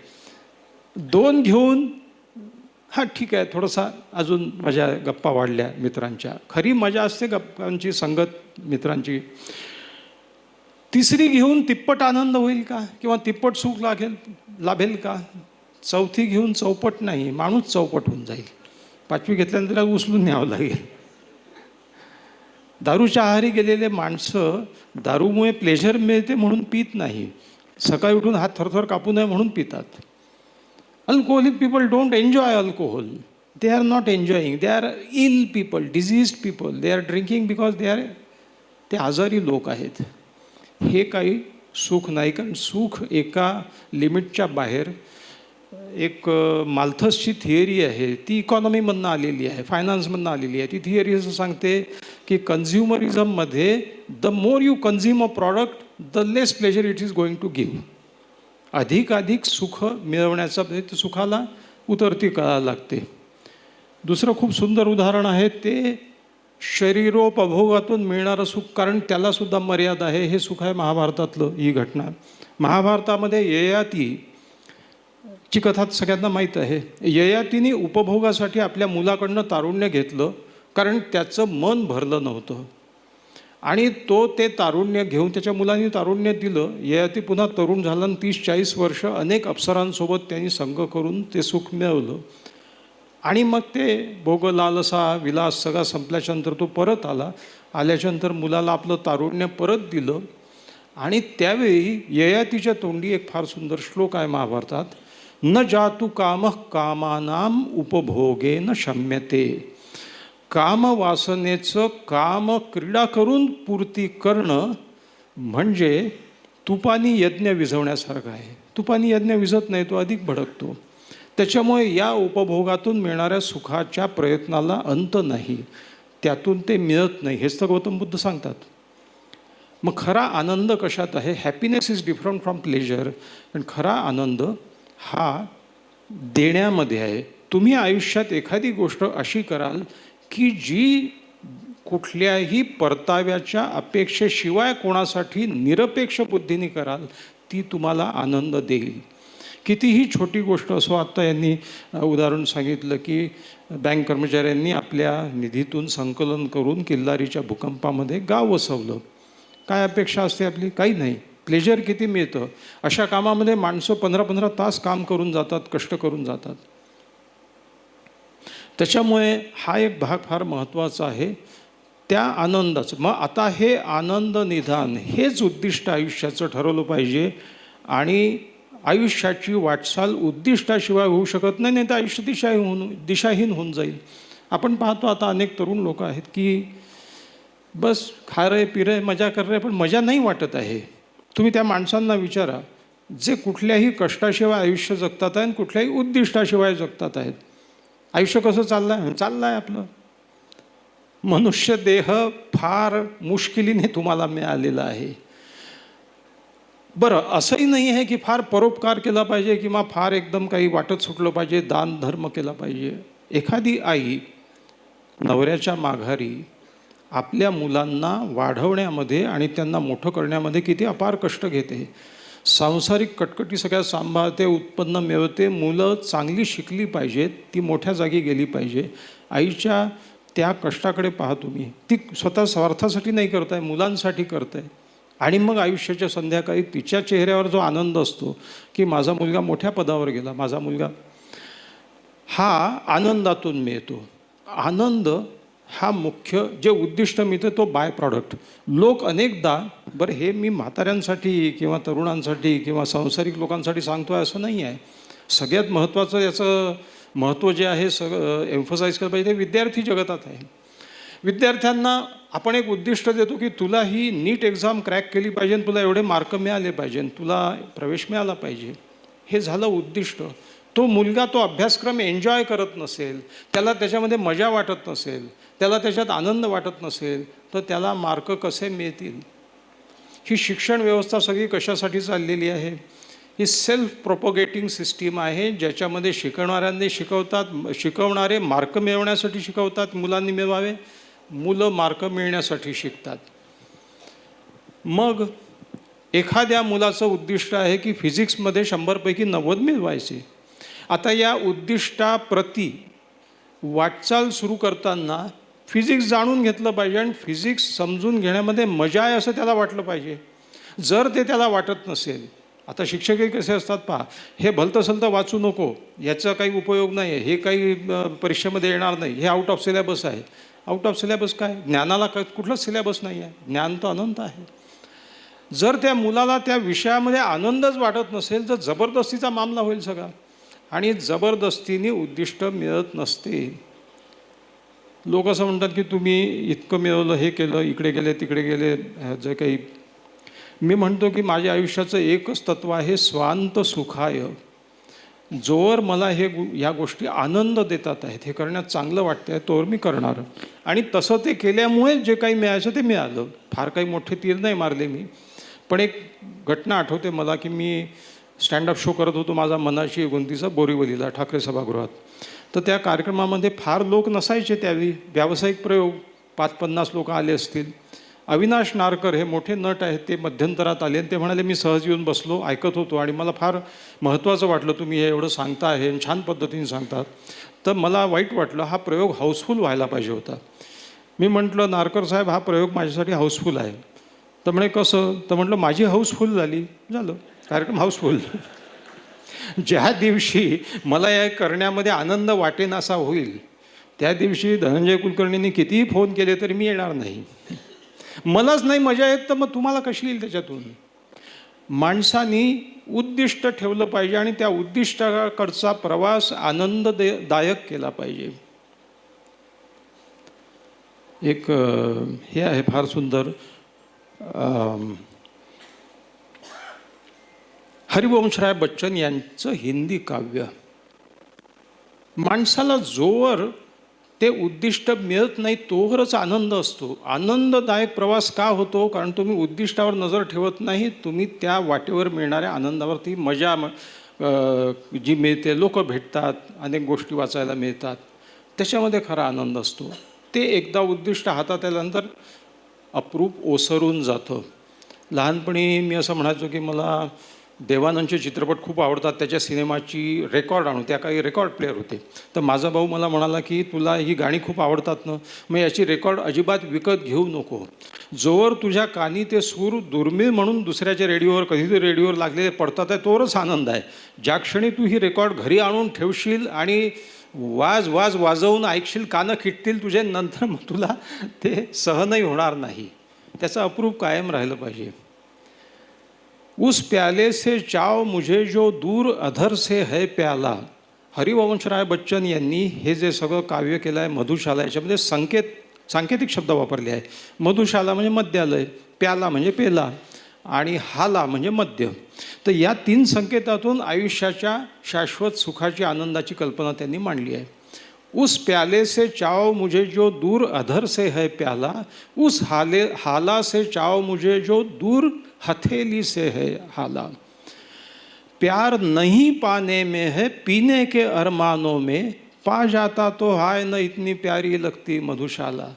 2 घेऊन हां ठीक आहे, थोडासा अजून माझ्या गप्पा वाढल्या मित्रांच्या, खरी मजा असते गप्पांची, संगत मित्रांची. 3री घेऊन तिप्पट आनंद होईल का, किंवा तिप्पट सुख लाभेल का. 4थी घेऊन चौपट नाही, माणूस चौपट होऊन जाईल. 5वी घेतल्यानंतर त्याला उचलून न्यावं लागेल. दारूच्या आहारी गेलेले माणसं दारूमुळे प्लेजर मिळते म्हणून पित नाही, सकाळी उठून हात थरथर कापू नये म्हणून पितात. Alcoholic people don't enjoy alcohol, they are not enjoying, they are ill people, diseased people, they are drinking because ते आजारी लोक आहेत. हे काही सुख नाही, कारण सुख एका लिमिटच्या बाहेर. एक माल्थसची थिअरी आहे, ती इकॉनॉमीमधनं आलेली आहे, फायनान्समधनं आलेली आहे. ती थिअरी असं सांगते की कन्झ्युमरिझममध्ये the more you consume a product the less pleasure it is going to give. अधिकाधिक सुख मिळवण्याचा सुखाला उतरती कळायला लागते. दुसरं खूप सुंदर उदाहरण आहे ते शरीरोपभोगातून मिळणारं सुख, कारण त्यालासुद्धा मर्यादा आहे. हे सुख आहे महाभारतातलं. ही घटना महाभारतामध्ये ययातीची कथा सगळ्यांना माहीत आहे. ययातीने उपभोगासाठी आपल्या मुलाकडनं तारुण्य घेतलं, कारण त्याचं मन भरलं नव्हतं आणि ते तारुण्य घेऊन त्याच्या मुलांनी तारुण्य दिलं. ययाती पुन्हा तरुण झाला आणि 30-40 वर्ष अनेक अप्सरांसोबत त्यांनी संग करून ते सुख मिळवलं. आणि मग ते भोग, लालसा, विलास सगळा संपल्याच्यानंतर तो परत आल्याच्यानंतर मुलाला आपलं तारुण्य परत दिलं. आणि त्यावेळी ययातीच्या तोंडी एक फार सुंदर श्लोक आहे महाभारतात, न जातु कामः कामानाम उपभोगे न शम्यते. कामवासनेचं काम क्रीडा करून पूर्ती करणं म्हणजे तुपानी यज्ञ विझवण्यासारखं आहे. तुपानी यज्ञ विझत नाही, तो अधिक भडकतो. त्याच्यामुळे या उपभोगातून मिळणाऱ्या सुखाच्या प्रयत्नाला अंत नाही, त्यातून ते मिळत नाही, हेच तर गौतम बुद्ध सांगतात. मग खरा आनंद कशात आहे. Happiness is different from pleasure. पण खरा आनंद हा देण्यामध्ये आहे. तुम्ही आयुष्यात एखादी गोष्ट अशी कराल की जी कुठल्याही परताव्याच्या अपेक्षेशिवाय कोणासाठी निरपेक्ष बुद्धीने कराल, ती तुम्हाला आनंद देईल. कितीही छोटी गोष्ट असो. आत्ता यांनी उदाहरण सांगितलं की बँक कर्मचाऱ्यांनी आपल्या निधीतून संकलन करून किल्लारीच्या भूकंपामध्ये गाव वसवलं. काय अपेक्षा असते आपली? काही नाही. प्लेजर किती मिळतं. अशा कामामध्ये माणसं 15-15 तास काम करून जातात, कष्ट करून जातात. त्याच्यामुळे हा एक भाग फार महत्त्वाचा आहे, त्या आनंदाचं. मग आता हे आनंद निधान हेच उद्दिष्ट आयुष्याचं ठरवलं पाहिजे. आणि आयुष्याची वाटचाल उद्दिष्टाशिवाय होऊ शकत नाही, नाही तर आयुष्य दिशाहीन होऊन जाईल. आपण पाहतो आता अनेक तरुण लोक आहेत की बस खा रहे पी रहे मजा कर रहे, पण मजा नाही वाटत आहे. तुम्ही त्या माणसांना विचारा जे कुठल्याही कष्टाशिवाय आयुष्य जगतात आहे आणि कुठल्याही उद्दिष्टाशिवाय जगतात आहेत. आयुष्य कसं चाललं आहे आपलं. मनुष्य देह फार मुश्किलीने तुम्हाला मिळालेला आहे. बरं, असंही नाही आहे की फार परोपकार केला पाहिजे किंवा फार एकदम काही वाटत सुटलं पाहिजे, दान धर्म केला पाहिजे. एखादी आई नवऱ्याच्या माघारी आपल्या मुलांना वाढवण्यामध्ये आणि त्यांना मोठं करण्यामध्ये किती अपार कष्ट घेते. सांसारिक कटकटी सगळ्या सांभाळते, उत्पन्न मिळवते, मुलं चांगली शिकली पाहिजेत, ती मोठ्या जागी गेली पाहिजे. आईच्या त्या कष्टाकडे पहा तुम्ही. ती स्वतः स्वार्थासाठी नाही करत आहे, मुलांसाठी करत आहे. आणि मग आयुष्याच्या संध्याकाळी तिच्या चेहऱ्यावर जो आनंद असतो की माझा मुलगा मोठ्या पदावर गेला, माझा मुलगा, हा आनंदातून मिळतो. आनंद हा मुख्य जे उद्दिष्ट मिळतं तो बाय प्रॉडक्ट. लोक अनेकदा, बरं हे मी म्हाताऱ्यांसाठी किंवा तरुणांसाठी किंवा सांसारिक लोकांसाठी सांगतो आहे असं नाही आहे. सगळ्यात महत्त्वाचं याचं महत्त्व जे आहे सगळं एम्फसाईज केलं पाहिजे ते विद्यार्थी जगतात आहे. विद्यार्थ्यांना आपण एक उद्दिष्ट देतो की तुला ही नीट एक्झाम क्रॅक केली पाहिजे, तुला एवढे मार्क मिळाले पाहिजे, तुला प्रवेश मिळाला पाहिजे. हे झालं उद्दिष्ट. तो मुलगा तो अभ्यासक्रम एन्जॉय करत नसेल, त्याला त्याच्यामध्ये मजा वाटत नसेल, त्याला त्याच्यात आनंद वाटत नसेल, तर त्याला मार्क कसे मिळतील. ही शिक्षण व्यवस्था सगळी कशासाठी चाललेली आहे. ही सेल्फ प्रोपोगेटिंग सिस्टीम आहे, ज्याच्यामध्ये शिकवणाऱ्यांनी शिकवणारे मार्क मिळवण्यासाठी शिकवतात, मुलांनी मिळवावे, मुलं मार्क मिळण्यासाठी शिकतात. मग एखाद्या मुलाचं उद्दिष्ट आहे की फिजिक्समध्ये 100पैकी 90 मिळवायचे. आता या उद्दिष्टाप्रती वाटचाल सुरू करताना फिजिक्स जाणून घेतलं पाहिजे आणि फिजिक्स समजून घेण्यामध्ये मजा आहे असं त्याला वाटलं पाहिजे. जर ते त्याला वाटत नसेल, आता शिक्षकही कसे असतात पहा, हे भलतं सलतं वाचू नको, याचा काही उपयोग नाही आहे, हे काही परीक्षेमध्ये येणार नाही, हे आउट ऑफ सिलेबस आहे. आउट ऑफ सिलेबस काय, ज्ञानाला कुठलंच सिलेबस नाही आहे, ज्ञान तर अनंत आहे. जर त्या मुलाला त्या विषयामध्ये आनंदच वाटत नसेल तर जबरदस्तीचा मामला होईल सगळा. आणि जबरदस्तीने उद्दिष्ट मिळत नसते. लोक असं म्हणतात की तुम्ही इतकं मिळवलं, हे केलं, इकडे गेले तिकडे गेले, जे काही. मी म्हणतो की माझ्या आयुष्याचं एकच तत्व आहे, स्वांत सुखाय. जोवर मला या गोष्टी आनंद देतात आहेत, हे करण्यात चांगलं वाटतं आहे, तोवर मी करणार. आणि तसं ते केल्यामुळे जे काही मिळायचं ते मिळालं. फार काही मोठे तीर नाही मारले मी. पण एक घटना आठवते मला की मी स्टँडअप शो करत होतो माझा मनाची गुंतीचा बोरिवलीला ठाकरे सभागृहात. तर त्या कार्यक्रमामध्ये फार लोक नसायचे त्यावेळी, व्यावसायिक प्रयोग 5-50 लोक आले असतील. अविनाश नारकर हे मोठे नट आहेत, ते मध्यंतरात आले आणि ते म्हणाले मी सहज येऊन बसलो, ऐकत होतो आणि मला फार महत्त्वाचं वाटलं तुम्ही हे एवढं सांगता आहे आणि छान पद्धतीने सांगतात. तर मला वाईट वाटलं, हा प्रयोग हाऊसफुल व्हायला पाहिजे होता. मी म्हटलं नारकर साहेब हा प्रयोग माझ्यासाठी हाऊसफुल आहे. तर म्हणे कसं, तर म्हटलं माझी हाऊसफुल झाली, झालं कार्यक्रम हाऊसफुल. ज्या दिवशी मला या करण्यामध्ये आनंद वाटेन असा होईल त्या दिवशी धनंजय कुलकर्णींनी कितीही फोन केले तरी मी येणार नाही. मलाच नाही मजा येत तर मग तुम्हाला कशी येईल त्याच्यातून. माणसानी उद्दिष्ट ठेवलं पाहिजे आणि त्या उद्दिष्टाकडचा प्रवास आनंददायक केला पाहिजे. एक हे आहे फार सुंदर, हरिवंशराय बच्चन यांचं हिंदी काव्य. माणसाला जोवर ते उद्दिष्ट मिळत नाही तोवरच आनंद असतो. आनंददायक प्रवास का होतो, कारण तुम्ही उद्दिष्टावर नजर ठेवत नाही, तुम्ही त्या वाटेवर मिळणाऱ्या आनंदावरती मजा जी मिळते, लोक भेटतात, अनेक गोष्टी वाचायला मिळतात, त्याच्यामध्ये खरा आनंद असतो. ते एकदा उद्दिष्ट हातात आल्यानंतर अप्रूप ओसरून जातं. लहानपणी मी असं म्हणायचो की मला देवानंदचे चित्रपट खूप आवडतात, त्याच्या सिनेमाची रेकॉर्ड आणू. त्या काही रेकॉर्ड प्लेअर होते. तर माझा भाऊ मला म्हणाला की तुला ही गाणी खूप आवडतात ना, मग याची रेकॉर्ड अजिबात विकत घेऊ नको. जोवर तुझ्या कानी ते सूर दुर्मिळ म्हणून दुसऱ्याच्या रेडिओवर कधीतरी रेडिओवर लागलेले पडतात आहे तोवरच आनंद आहे. ज्या क्षणी तू ही रेकॉर्ड घरी आणून ठेवशील आणि वाजवून ऐकशील, कानं खिटतील तुझे, नंतर मग तुला ते सहनही होणार नाही. त्याचं अप्रूप कायम राहिलं पाहिजे. उस प्याले से चाव मुझे जो दूर अधर से है प्याला. हरिवंशराय बच्चन यांनी हे जे सगळं काव्य केलं आहे मधुशाला, याच्यामध्ये सांकेतिक शब्द वापरले आहे. मधुशाला म्हणजे मद्यालय, प्याला म्हणजे पेला आणि हाला म्हणजे मद्य. तर या 3 संकेतातून आयुष्याच्या शाश्वत सुखाची, आनंदाची कल्पना त्यांनी मांडली आहे. उस प्याले से चाव मुझे जो दूर अधर से है प्याला, उस हाला से चाव मुझे जो दूर हथेली से है हाला. प्यार नहीं पाने में है पीने के अरमानों में, पा जाता तो हाय न इतनी प्यारी लगती मधुशाला.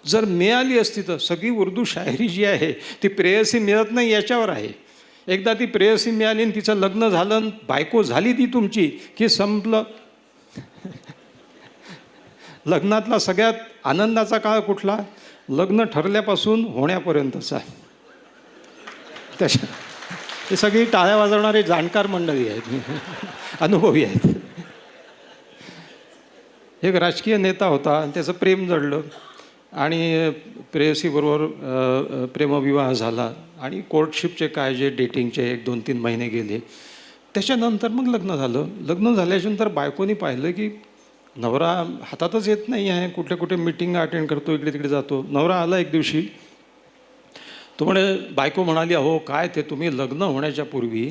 जर मिळाली असती तर, सगळी उर्दू शायरी जी आहे ती प्रेयसी मिळत नाही याच्यावर आहे. एकदा ती प्रेयसी मिळाली आणि तिचं लग्न झालं, बायको झाली ती तुमची, की संपलं. लग्नातला सगळ्यात आनंदाचा काळ कुठला? लग्न ठरल्यापासून होण्यापर्यंतचा. त्याच्या हे सगळी टाळ्या वाजवणारे जाणकार मंडळी आहेत, अनुभवी आहेत. एक राजकीय नेता होता, त्याचं प्रेम जडलं आणि प्रेयसीबरोबर प्रेमविवाह झाला आणि कोर्टशिपचे काय जे डेटिंगचे 1-2-3 महिने गेले. त्याच्यानंतर मग लग्न झालं. लग्न झाल्याच्यानंतर बायकोनी पाहिलं की नवरा हातातच येत नाही आहे, कुठे मीटिंग अटेंड करतो, इकडे तिकडे जातो. नवरा आला एक दिवशी, तो बायको म्हणाली, अहो काय ते, तुम्ही लग्न होण्याच्या पूर्वी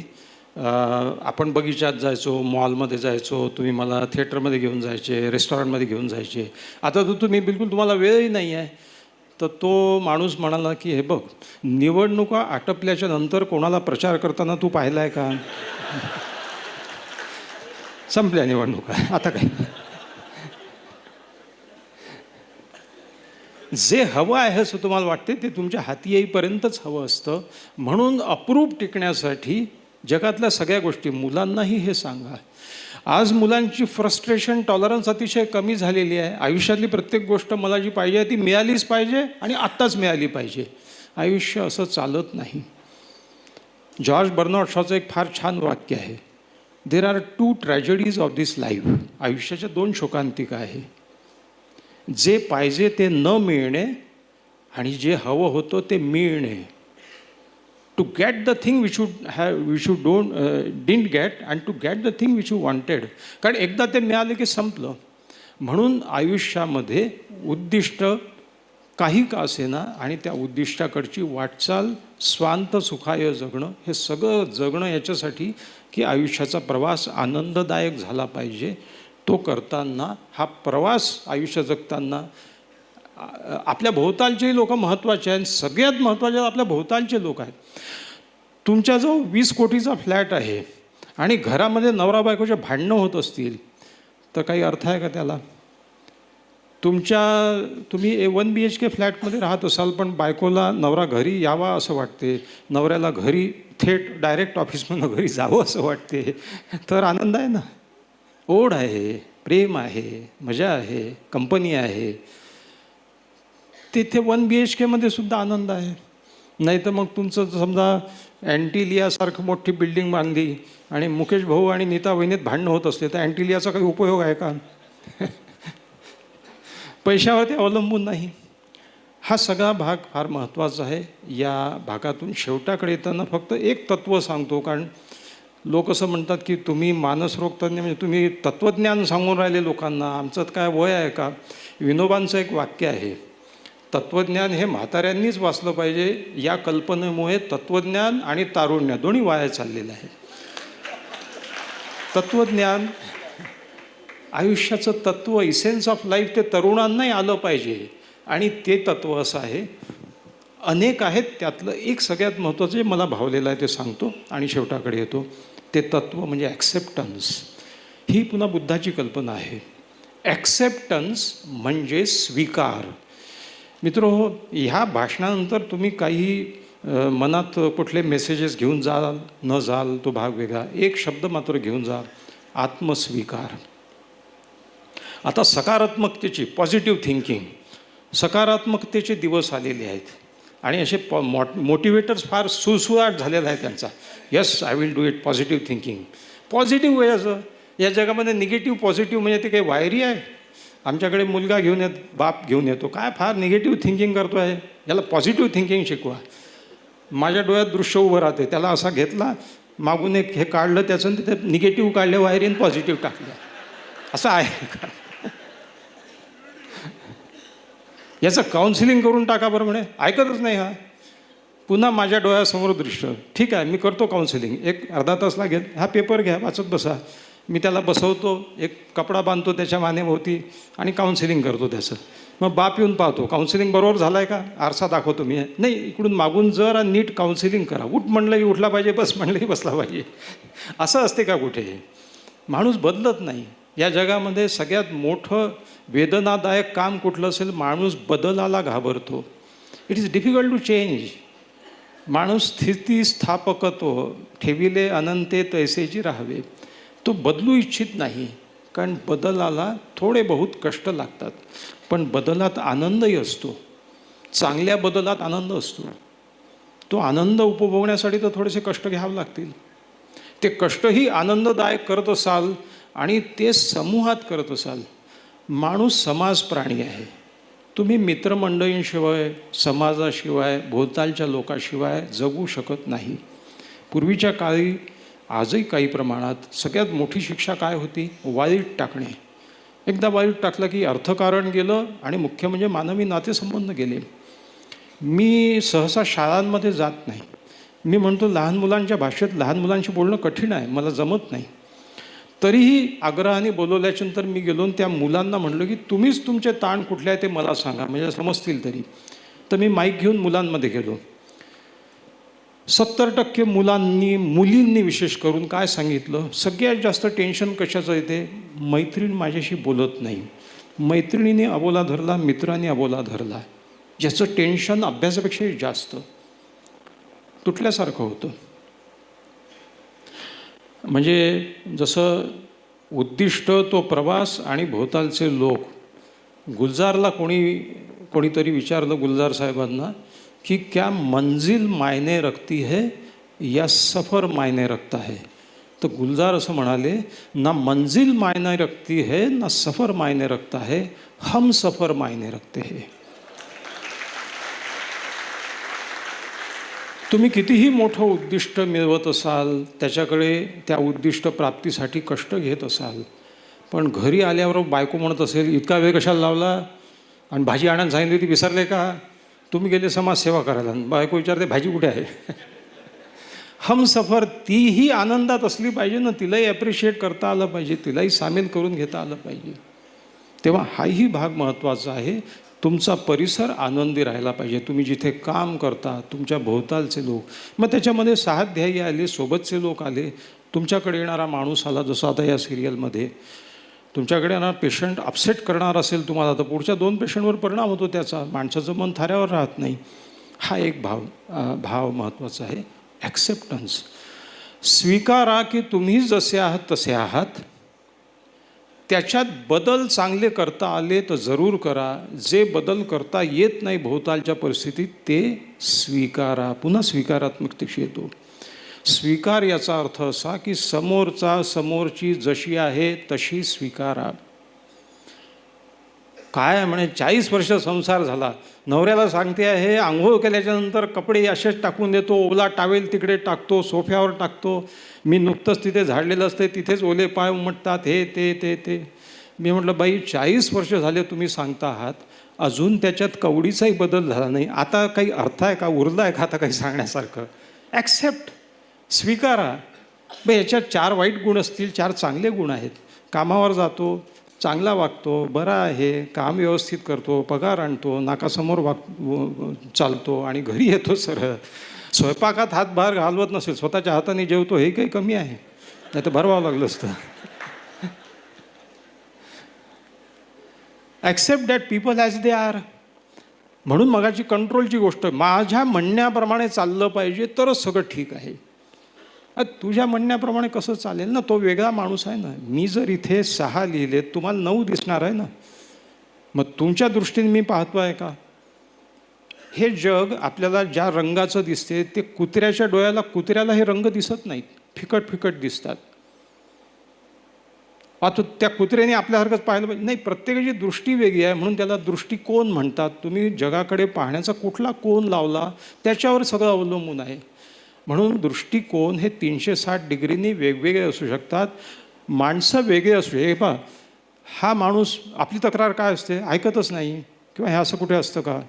आपण बगीचात जायचो, मॉलमध्ये जायचो, तुम्ही मला थिएटरमध्ये घेऊन जायचे, रेस्टॉरंटमध्ये घेऊन जायचे, आता तर तुम्ही बिलकुल, तुम्हाला वेळही नाही आहे. तर तो माणूस म्हणाला की हे बघ, निवडणुका आटपल्याच्या नंतर कोणाला प्रचार करताना तू पाहिला आहे का? संपल्या निवडणुका, आता काय. जे हवं आहे असं तुम्हाला वाटते ते तुमच्या हाती येईपर्यंतच हवं असतं. म्हणून अप्रूप टिकण्यासाठी जगातल्या सगळ्या गोष्टी, मुलांनाही हे सांगा. आज मुलांची फ्रस्ट्रेशन टॉलरन्स अतिशय कमी झालेली आहे. आयुष्यातली प्रत्येक गोष्ट मला जी पाहिजे ती मिळालीच पाहिजे आणि आत्ताच मिळाली पाहिजे. आयुष्य असं चालत नाही. जॉर्ज बर्नार्ड शॉचं एक फार छान वाक्य आहे, there are 2 tragedies of this life. आयुष्याच्या 2 शोकांतिका आहे. जे पाहिजे ते न मिळणे आणि जे हवं होतं ते मिळणे. To get the thing which you didn't get and to get the thing which you wanted. कारण एकदा ते मिळाले की संपलं. म्हणून आयुष्यामध्ये उद्दिष्ट काही का असेना आणि त्या उद्दिष्टाकडची वाटचाल, स्वांत सुखाय जगणं, हे सगळं जगणं याच्यासाठी की आयुष्याचा प्रवास आनंददायक झाला पाहिजे. तो करताना, हा प्रवास आयुष्य जगताना आपल्या भोवतालचे लोक महत्त्वाचे आहेत. सगळ्यात महत्त्वाचे आपल्या भोवतालचे लोक आहेत. तुमच्याजवळ 20 कोटीचा फ्लॅट आहे आणि घरामध्ये नवरा बायकोचे भांडणं होत असतील तर काही अर्थ आहे का त्याला? तुम्ही 1 BHK फ्लॅटमध्ये राहत असाल, पण बायकोला नवरा घरी यावा असं वाटते, नवऱ्याला घरी थेट डायरेक्ट ऑफिसमधून घरी जावं असं वाटते, तर आनंद आहे ना. ओढ आहे, प्रेम आहे, मजा आहे, कंपनी आहे. तिथे 1 BHKमध्ये सुद्धा आनंद आहे. नाही तर मग तुमचं समजा अँटिलियासारखं मोठी बिल्डिंग बांधली आणि मुकेश भाऊ आणि नीता वहिनीत भांडणं होत असते, तर अँटिलियाचा काही उपयोग आहे का? पैशावरती अवलंबून नाही. हा सगळा भाग फार महत्त्वाचा आहे. या भागातून शेवटाकडे येताना फक्त एक तत्त्व सांगतो, कारण लोक असं म्हणतात की तुम्ही मानसरोग तज्ञ, म्हणजे तुम्ही तत्त्वज्ञान सांगून राहिले लोकांना, आमचं काय वय आहे का? विनोबांचं एक वाक्य आहे, तत्त्वज्ञान हे म्हाताऱ्यांनीच वाचलं पाहिजे. या कल्पनेमुळे तत्त्वज्ञान आणि तारुण्य दोन्ही वाया चाललेलं आहे. तत्त्वज्ञान, आयुष्याचं तत्त्व, इसेन्स ऑफ लाईफ, ते तरुणांनाही आलं पाहिजे. आणि ते तत्त्व असं आहे, अनेक आहेत, त्यातलं एक सगळ्यात महत्त्वाचं जे मला भावलेलं आहे ते सांगतो आणि शेवटाकडे येतो. ते तत्त्व म्हणजे ॲक्सेप्टन्स. ही पुन्हा बुद्धाची कल्पना आहे. ॲक्सेप्टन्स म्हणजे स्वीकार. मित्रहो, ह्या भाषणानंतर तुम्ही काही मनात कुठले मेसेजेस घेऊन जाल न जाल तो भाग वेगळा. एक शब्द मात्र घेऊन जा, आत्मस्वीकार. आता सकारात्मकतेची, पॉझिटिव्ह थिंकिंग, सकारात्मकतेचे दिवस आलेले आहेत आणि असे मोटिवेटर्स फार सुळसुळाट झालेला आहे त्यांचा. Yes, I will do it, positive thinking. Positive वेळेचं या जगामध्ये निगेटिव्ह पॉझिटिव्ह म्हणजे ते काही वायरी आहे. आमच्याकडे मुलगा घेऊन बाप घेऊन येतो, काय फार निगेटिव्ह थिंकिंग करतो आहे, याला पॉझिटिव्ह थिंकिंग शिकवा. माझ्या डोळ्यात दृश्य उभं राहते, त्याला असा घेतला, मागून एक हे काढलं त्याचं, ते निगेटिव्ह काढले वायरीन, पॉझिटिव्ह टाकलं. असं आहे का? याचं काउन्सिलिंग करून टाका बरं. म्हणे ऐकतच नाही हा. पुन्हा माझ्या डोळ्यासमोर दृश्य. ठीक आहे, मी करतो काउन्सिलिंग, एक अर्धा तास लागेल, हा पेपर घ्या, वाचत बसा. मी त्याला बसवतो, एक कपडा बांधतो त्याच्या मानेभोवती आणि काउन्सिलिंग करतो त्याचं. मग बाप येऊन पाहतो काउन्सिलिंग बरोबर झालं आहे का, आरसा दाखवतो मी. नाही, इकडून मागून जरा नीट काउन्सिलिंग करा. उठ म्हणलं की उठला पाहिजे, बस म्हणलं की बसला पाहिजे. असं असते का कुठे? माणूस बदलत नाही. या जगामध्ये सगळ्यात मोठं वेदनादायक काम कुठलं असेल? माणूस बदलाला घाबरतो. It is difficult to change. माणूस स्थितिस्थापकत्व ठेविले अनंते तैसेची राहावे. तो बदलू इच्छित नाही, कारण बदलाला थोडे बहुत कष्ट लागतात, पण बदलात आनंदही असतो. चांगल्या बदलात आनंद असतो. तो आनंद उपभोगण्यासाठी तर थोडेसे कष्ट घ्यावे लागतील. ते कष्टही आनंददायक करत असाल आणि ते समूहात करत असाल. माणूस समाज प्राणी आहे. तुम्ही मित्रमंडळींशिवाय, समाजाशिवाय, भोवतालच्या लोकाशिवाय जगू शकत नाही. पूर्वीच्या काळी, आजही काही प्रमाणात, सगळ्यात मोठी शिक्षा काय होती? वाळीत टाकणे. एकदा वाळीत टाकलं की अर्थकारण गेलं आणि मुख्य म्हणजे मानवी नातेसंबंध गेले. मी सहसा शाळांमध्ये जात नाही. मी म्हणतो लहान मुलांच्या भाषेत लहान मुलांशी बोलणं कठीण आहे, मला जमत नाही. तरीही आग्रहाने बोलवल्याच्यानंतर मी गेलो आणि त्या मुलांना म्हटलं की तुम्हीच तुमचे ताण कुठले आहे ते मला सांगा, म्हणजे समजतील तरी. तर मी माईक घेऊन मुलांमध्ये गेलो. 70% मुलींनी विशेष करून काय सांगितलं? सगळ्यात जास्त टेन्शन कशाचं येते? मैत्रीण माझ्याशी बोलत नाही, मैत्रिणीने अबोला धरला, मित्राने अबोला धरला. ज्याचं टेन्शन अभ्यासापेक्षाही जास्त, तुटल्यासारखं होतं. म्हणजे जसं उद्दिष्ट तो प्रवास आणि भोवतालचे लोक. गुलजारला कोणीतरी विचारलं गुलजार साहेबांना कि क्या मंजिल मायने रखती है या सफ़र मायने रखता है? तो गुलजार असं म्हणाले, ना मंजिल मायने रखती है ना सफ़र मायने रखता है, हम सफ़र मायने रखते हैं. तुम्ही कितीही मोठं उद्दिष्ट मिळवत असाल, त्याच्याकडे त्या उद्दिष्ट प्राप्तीसाठी कष्ट घेत असाल, पण घरी आल्यावर बायको म्हणत असेल इतका वेळ कशाला लावला, आणि भाजी आणायला सांगितली ती विसरले का? तुम्ही गेले समाजसेवा करायला, बायको विचारते भाजी कुठे आहे? हम सफर, तीही आनंदात असली पाहिजे ना, तिलाही ॲप्रिशिएट करता आलं पाहिजे, तिलाही सामील करून घेता आलं पाहिजे. तेव्हा हाही भाग महत्त्वाचा आहे. तुमचा परिसर आनंदी राहायला पाहिजे. तुम्ही जिथे काम करता, तुमच्या भोवतालचे लोक, मग त्याच्यामध्ये साहाध्यायी आले, सोबतचे लोक आले, तुमच्याकडे येणारा माणूस आला, जसं आता या सिरियलमध्ये तुमच्याकडे येणारा पेशंट अपसेट करणार असेल तुम्हाला, तर पुढच्या 2 पेशंटवर परिणाम होतो त्याचा. माणसाचं मन थाऱ्यावर राहत नाही. हा एक भाव महत्त्वाचा आहे. ॲक्सेप्टन्स. स्वीकारा की तुम्ही जसे आहात तसे आहात. त्याच्यात बदल चांगले करता आले तर जरूर करा. जे बदल करता येत नाही भोवतालच्या परिस्थितीत ते स्वीकारा. पुन्हा स्वीकारात्मकतेशी येतो. स्वीकार याचा अर्थ असा की समोरची जशी आहे तशी स्वीकारा. काय म्हणे 40 वर्ष संसार झाला, नवऱ्याला सांगते आहे आंघोळ केल्याच्यानंतर कपडे असेच टाकून देतो, ओला टावेल तिकडे टाकतो, सोफ्यावर टाकतो, मी नुकतंच तिथे झाडलेलं असते तिथेच ओले पाय उमटतात, हे ते. मी म्हटलं बाई 40 वर्ष झाले तुम्ही सांगता आहात, अजून त्याच्यात कवडीचाही बदल झाला नाही, आता काही अर्थ आहे का, उरला आहे का आता काही सांगण्यासारखं? ॲक्सेप्ट, स्वीकारा. बे याच्यात 4 वाईट गुण असतील, 4 चांगले गुण आहेत. कामावर जातो, चांगला वागतो, बरा आहे, काम व्यवस्थित करतो, पगार आणतो, नाकासमोर चालतो आणि घरी येतो सरळ. स्वयंपाकात हातभार घालवत नसेल, स्वतःच्या हाताने जेवतो, हे काही कमी आहे, नाही तर भरवावं लागलं असतं. Accept that people as they are. म्हणून मगाची कंट्रोलची गोष्ट, माझ्या म्हणण्याप्रमाणे चाललं पाहिजे तरच सगळं ठीक आहे. तुझ्या म्हणण्याप्रमाणे कसं चालेल ना, तो वेगळा माणूस आहे ना. मी जर इथे 6 लिहिले, तुम्हाला 9 दिसणार आहे ना. मग तुमच्या दृष्टीने मी पाहतो आहे का? हे जग आपल्याला ज्या रंगाचं दिसते ते कुत्र्याच्या डोळ्याला, कुत्र्याला हे रंग दिसत नाहीत, फिकट दिसतात. पाहतो त्या कुत्र्याने आपल्यासारखंच पाहिलं पाहिजे. नाही, प्रत्येकाची दृष्टी वेगळी आहे, म्हणून त्याला दृष्टिकोन म्हणतात. तुम्ही जगाकडे पाहण्याचा कुठला कोन लावला त्याच्यावर सगळं अवलंबून आहे. म्हणून दृष्टिकोन हे 360 डिग्रीनी वेगवेगळे असू शकतात. माणसं वेगळे असू. हे पहा, हा माणूस, आपली तक्रार काय असते, ऐकतच नाही किंवा हे असं कुठे असतं का,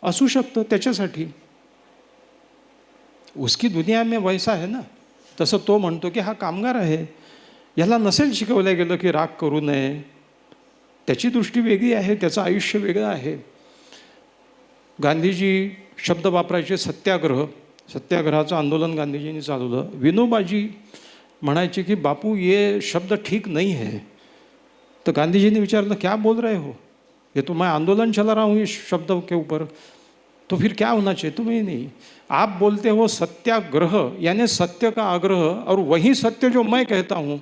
असू शकतं त्याच्यासाठी. उसकी दुनिया में वैसा है ना. तसं तो म्हणतो की हा कामगार आहे, याला नसेल शिकवलं गेलं की राग करू नये. त्याची दृष्टी वेगळी आहे, त्याचं आयुष्य वेगळं आहे. गांधीजी शब्द वापरायचे सत्याग्रह, सत्याग्रहाचं आंदोलन गांधीजींनी चालवलं. विनोबाजी म्हणायचे की बापू ये शब्द ठीक नहीं है. तर गांधीजीने विचारलं क्या बोल रहे हो, ये तो मैं आंदोलन चला रहा हूँ इस शब्द के ऊपर, तो फिर क्या होना चाहिए. तुम्हें नहीं, आप बोलते हो सत्याग्रह यानी सत्य का आग्रह, और वही सत्य जो मैं कहता हूँ.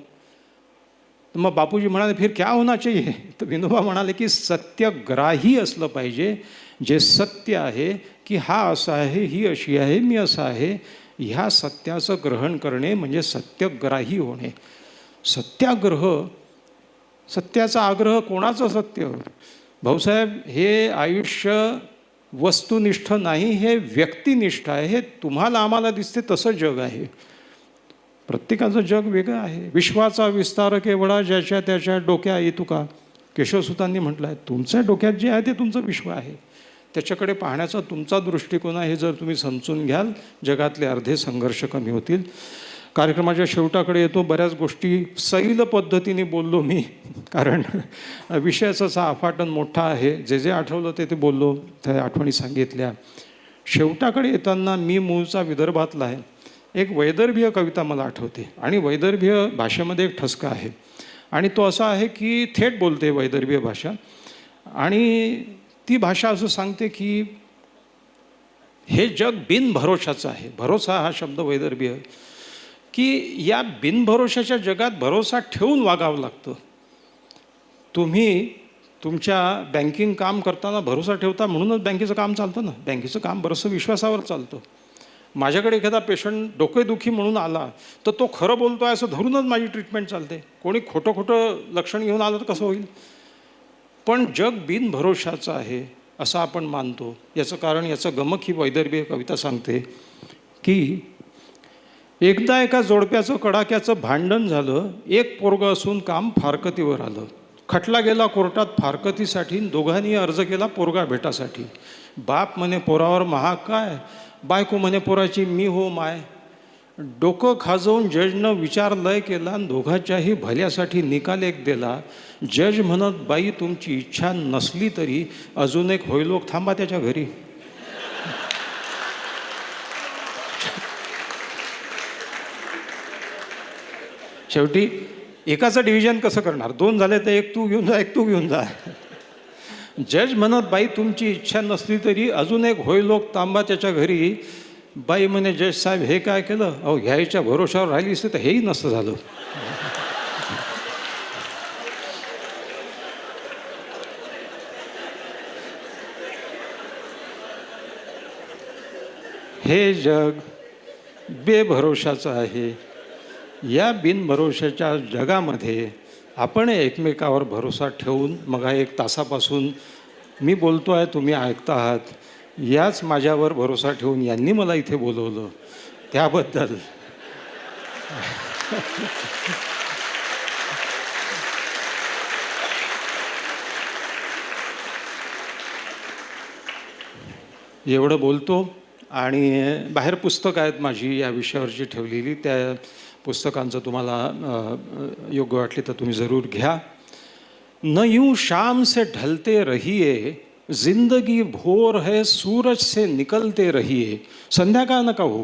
तर मग बापूजी म्हणाले फिर क्या होना चाहिए. तर विनोबा म्हणाले की सत्यग्राही असलं पाहिजे, जे सत्य आहे की हा असा आहे, ही अशी आहे, मी असा आहे, ह्या सत्याचं ग्रहण करणे म्हणजे सत्यग्राही होणे. सत्याग्रह, सत्याचा आग्रह. कोणाचं सत्य भाऊसाहेब, हे आयुष्य वस्तुनिष्ठ नाही, हे व्यक्तिनिष्ठ आहे. हे तुम्हाला आम्हाला दिसते तसं जग आहे. प्रत्येकाचं जग वेगळं आहे. विश्वाचा विस्तार केवढा ज्याच्या त्याच्या डोक्या येतुका. केशवसुतांनी म्हटलं आहे, तुमच्या डोक्यात जे आहे ते तुमचं विश्व आहे, त्याच्याकडे पाहण्याचा तुमचा दृष्टिकोन आहे. जर तुम्ही समजून घ्याल, जगातले अर्धे संघर्ष कमी होतील. कार्यक्रमाच्या शेवटाकडे येतो. बऱ्याच गोष्टी सैल पद्धतीने बोललो मी, कारण विषयाचा अफाटन मोठा आहे. जे जे आठवलं ते बोललो, त्या आठवणी सांगितल्या. शेवटाकडे येताना मी मूळचा विदर्भातला आहे. एक वैदर्भीय कविता मला आठवते, आणि वैदर्भीय भाषेमध्ये एक ठसका आहे, आणि तो असा आहे की थेट बोलते वैदर्भीय भाषा. आणि ती भाषा असं सांगते की हे जग बिनभरोशाचं आहे. भरोसा हा शब्द वैदर्भीय, की या बिनभरोशाच्या जगात भरोसा ठेवून वागावं लागतं. तुम्ही तुमच्या बँकिंग काम करताना भरोसा ठेवता, म्हणूनच बँकेचं काम चालतं ना. बँकेचं काम बरंचसं विश्वासावर चालतं. माझ्याकडे एखादा पेशंट डोकेदुखी म्हणून आला, तर तो खरं बोलतो आहे असं धरूनच माझी ट्रीटमेंट चालते. कोणी खोटं खोटं लक्षण घेऊन आलं तर कसं होईल. पण जग बिनभरोशाचं आहे असं आपण मानतो. याचं कारण, याचं गमक ही वैदर्भीय कविता सांगते की एकदा एका जोडप्याचं कडाक्याचं भांडण झालं. एक पोरगं असून काम फारकतीवर आलं. खटला गेला कोर्टात फारकतीसाठी, दोघांनी अर्ज केला पोरगा भेटासाठी. बाप म्हणे पोरावर महाग काय, बायको म्हणे पोराची मी हो माय. डोकं खाजवून जजनं विचार लय केला, आणि दोघांच्याही भल्यासाठी निकाल एक दिला. जज म्हणत बाई तुमची इच्छा नसली तरी अजून एक होईलोक थांबा त्याच्या घरी. शेवटी एकाचं डिव्हिजन कसं करणार, दोन झाले तर एक तू घेऊन जा, एक तू घेऊन जा. जज म्हणत बाई तुमची इच्छा नसली तरी अजून एक होईलोक तांबा त्याच्या घरी. बाई म्हणे जज साहेब हे काय केलं, अहो घ्यायच्या भरोशावर राहिली असते तर हेही नसतं झालं. हे जग बेभरोशाचं आहे. या बिनभरोशाच्या जगामध्ये आपण एकमेकावर भरोसा ठेवून, मग 1 तासापासून मी बोलतो आहे, तुम्ही ऐकता आहात, याच माझ्यावर भरोसा ठेवून यांनी मला इथे बोलवलं, त्याबद्दल एवढं बोलतो. आणि बाहेर पुस्तकं आहेत माझी या विषयावरची ठेवलेली, त्या पुस्तकांचं तुम्हाला योग्य वाटले तर तुम्ही जरूर घ्या. न यूं शाम से ढलते रहिए, जिंदगी भोर है सूरज से निकलते रहिए. संध्याकाळ नका हो,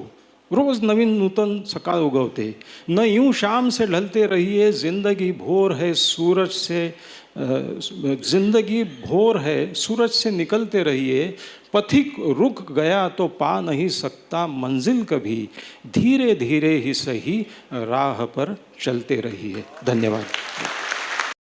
रोज नवीन नूतन सकाळ उगवते. न यूं शाम से ढलते रहिए, जिंदगी भोर है सूरज से जिंदगी भोर है सूरज से निकलते रहिए. पथिक रुक गया तो पा नहीं सकता मंजिल कभी, धीरे धीरे ही सही राह पर चलते रहिए. धन्यवाद.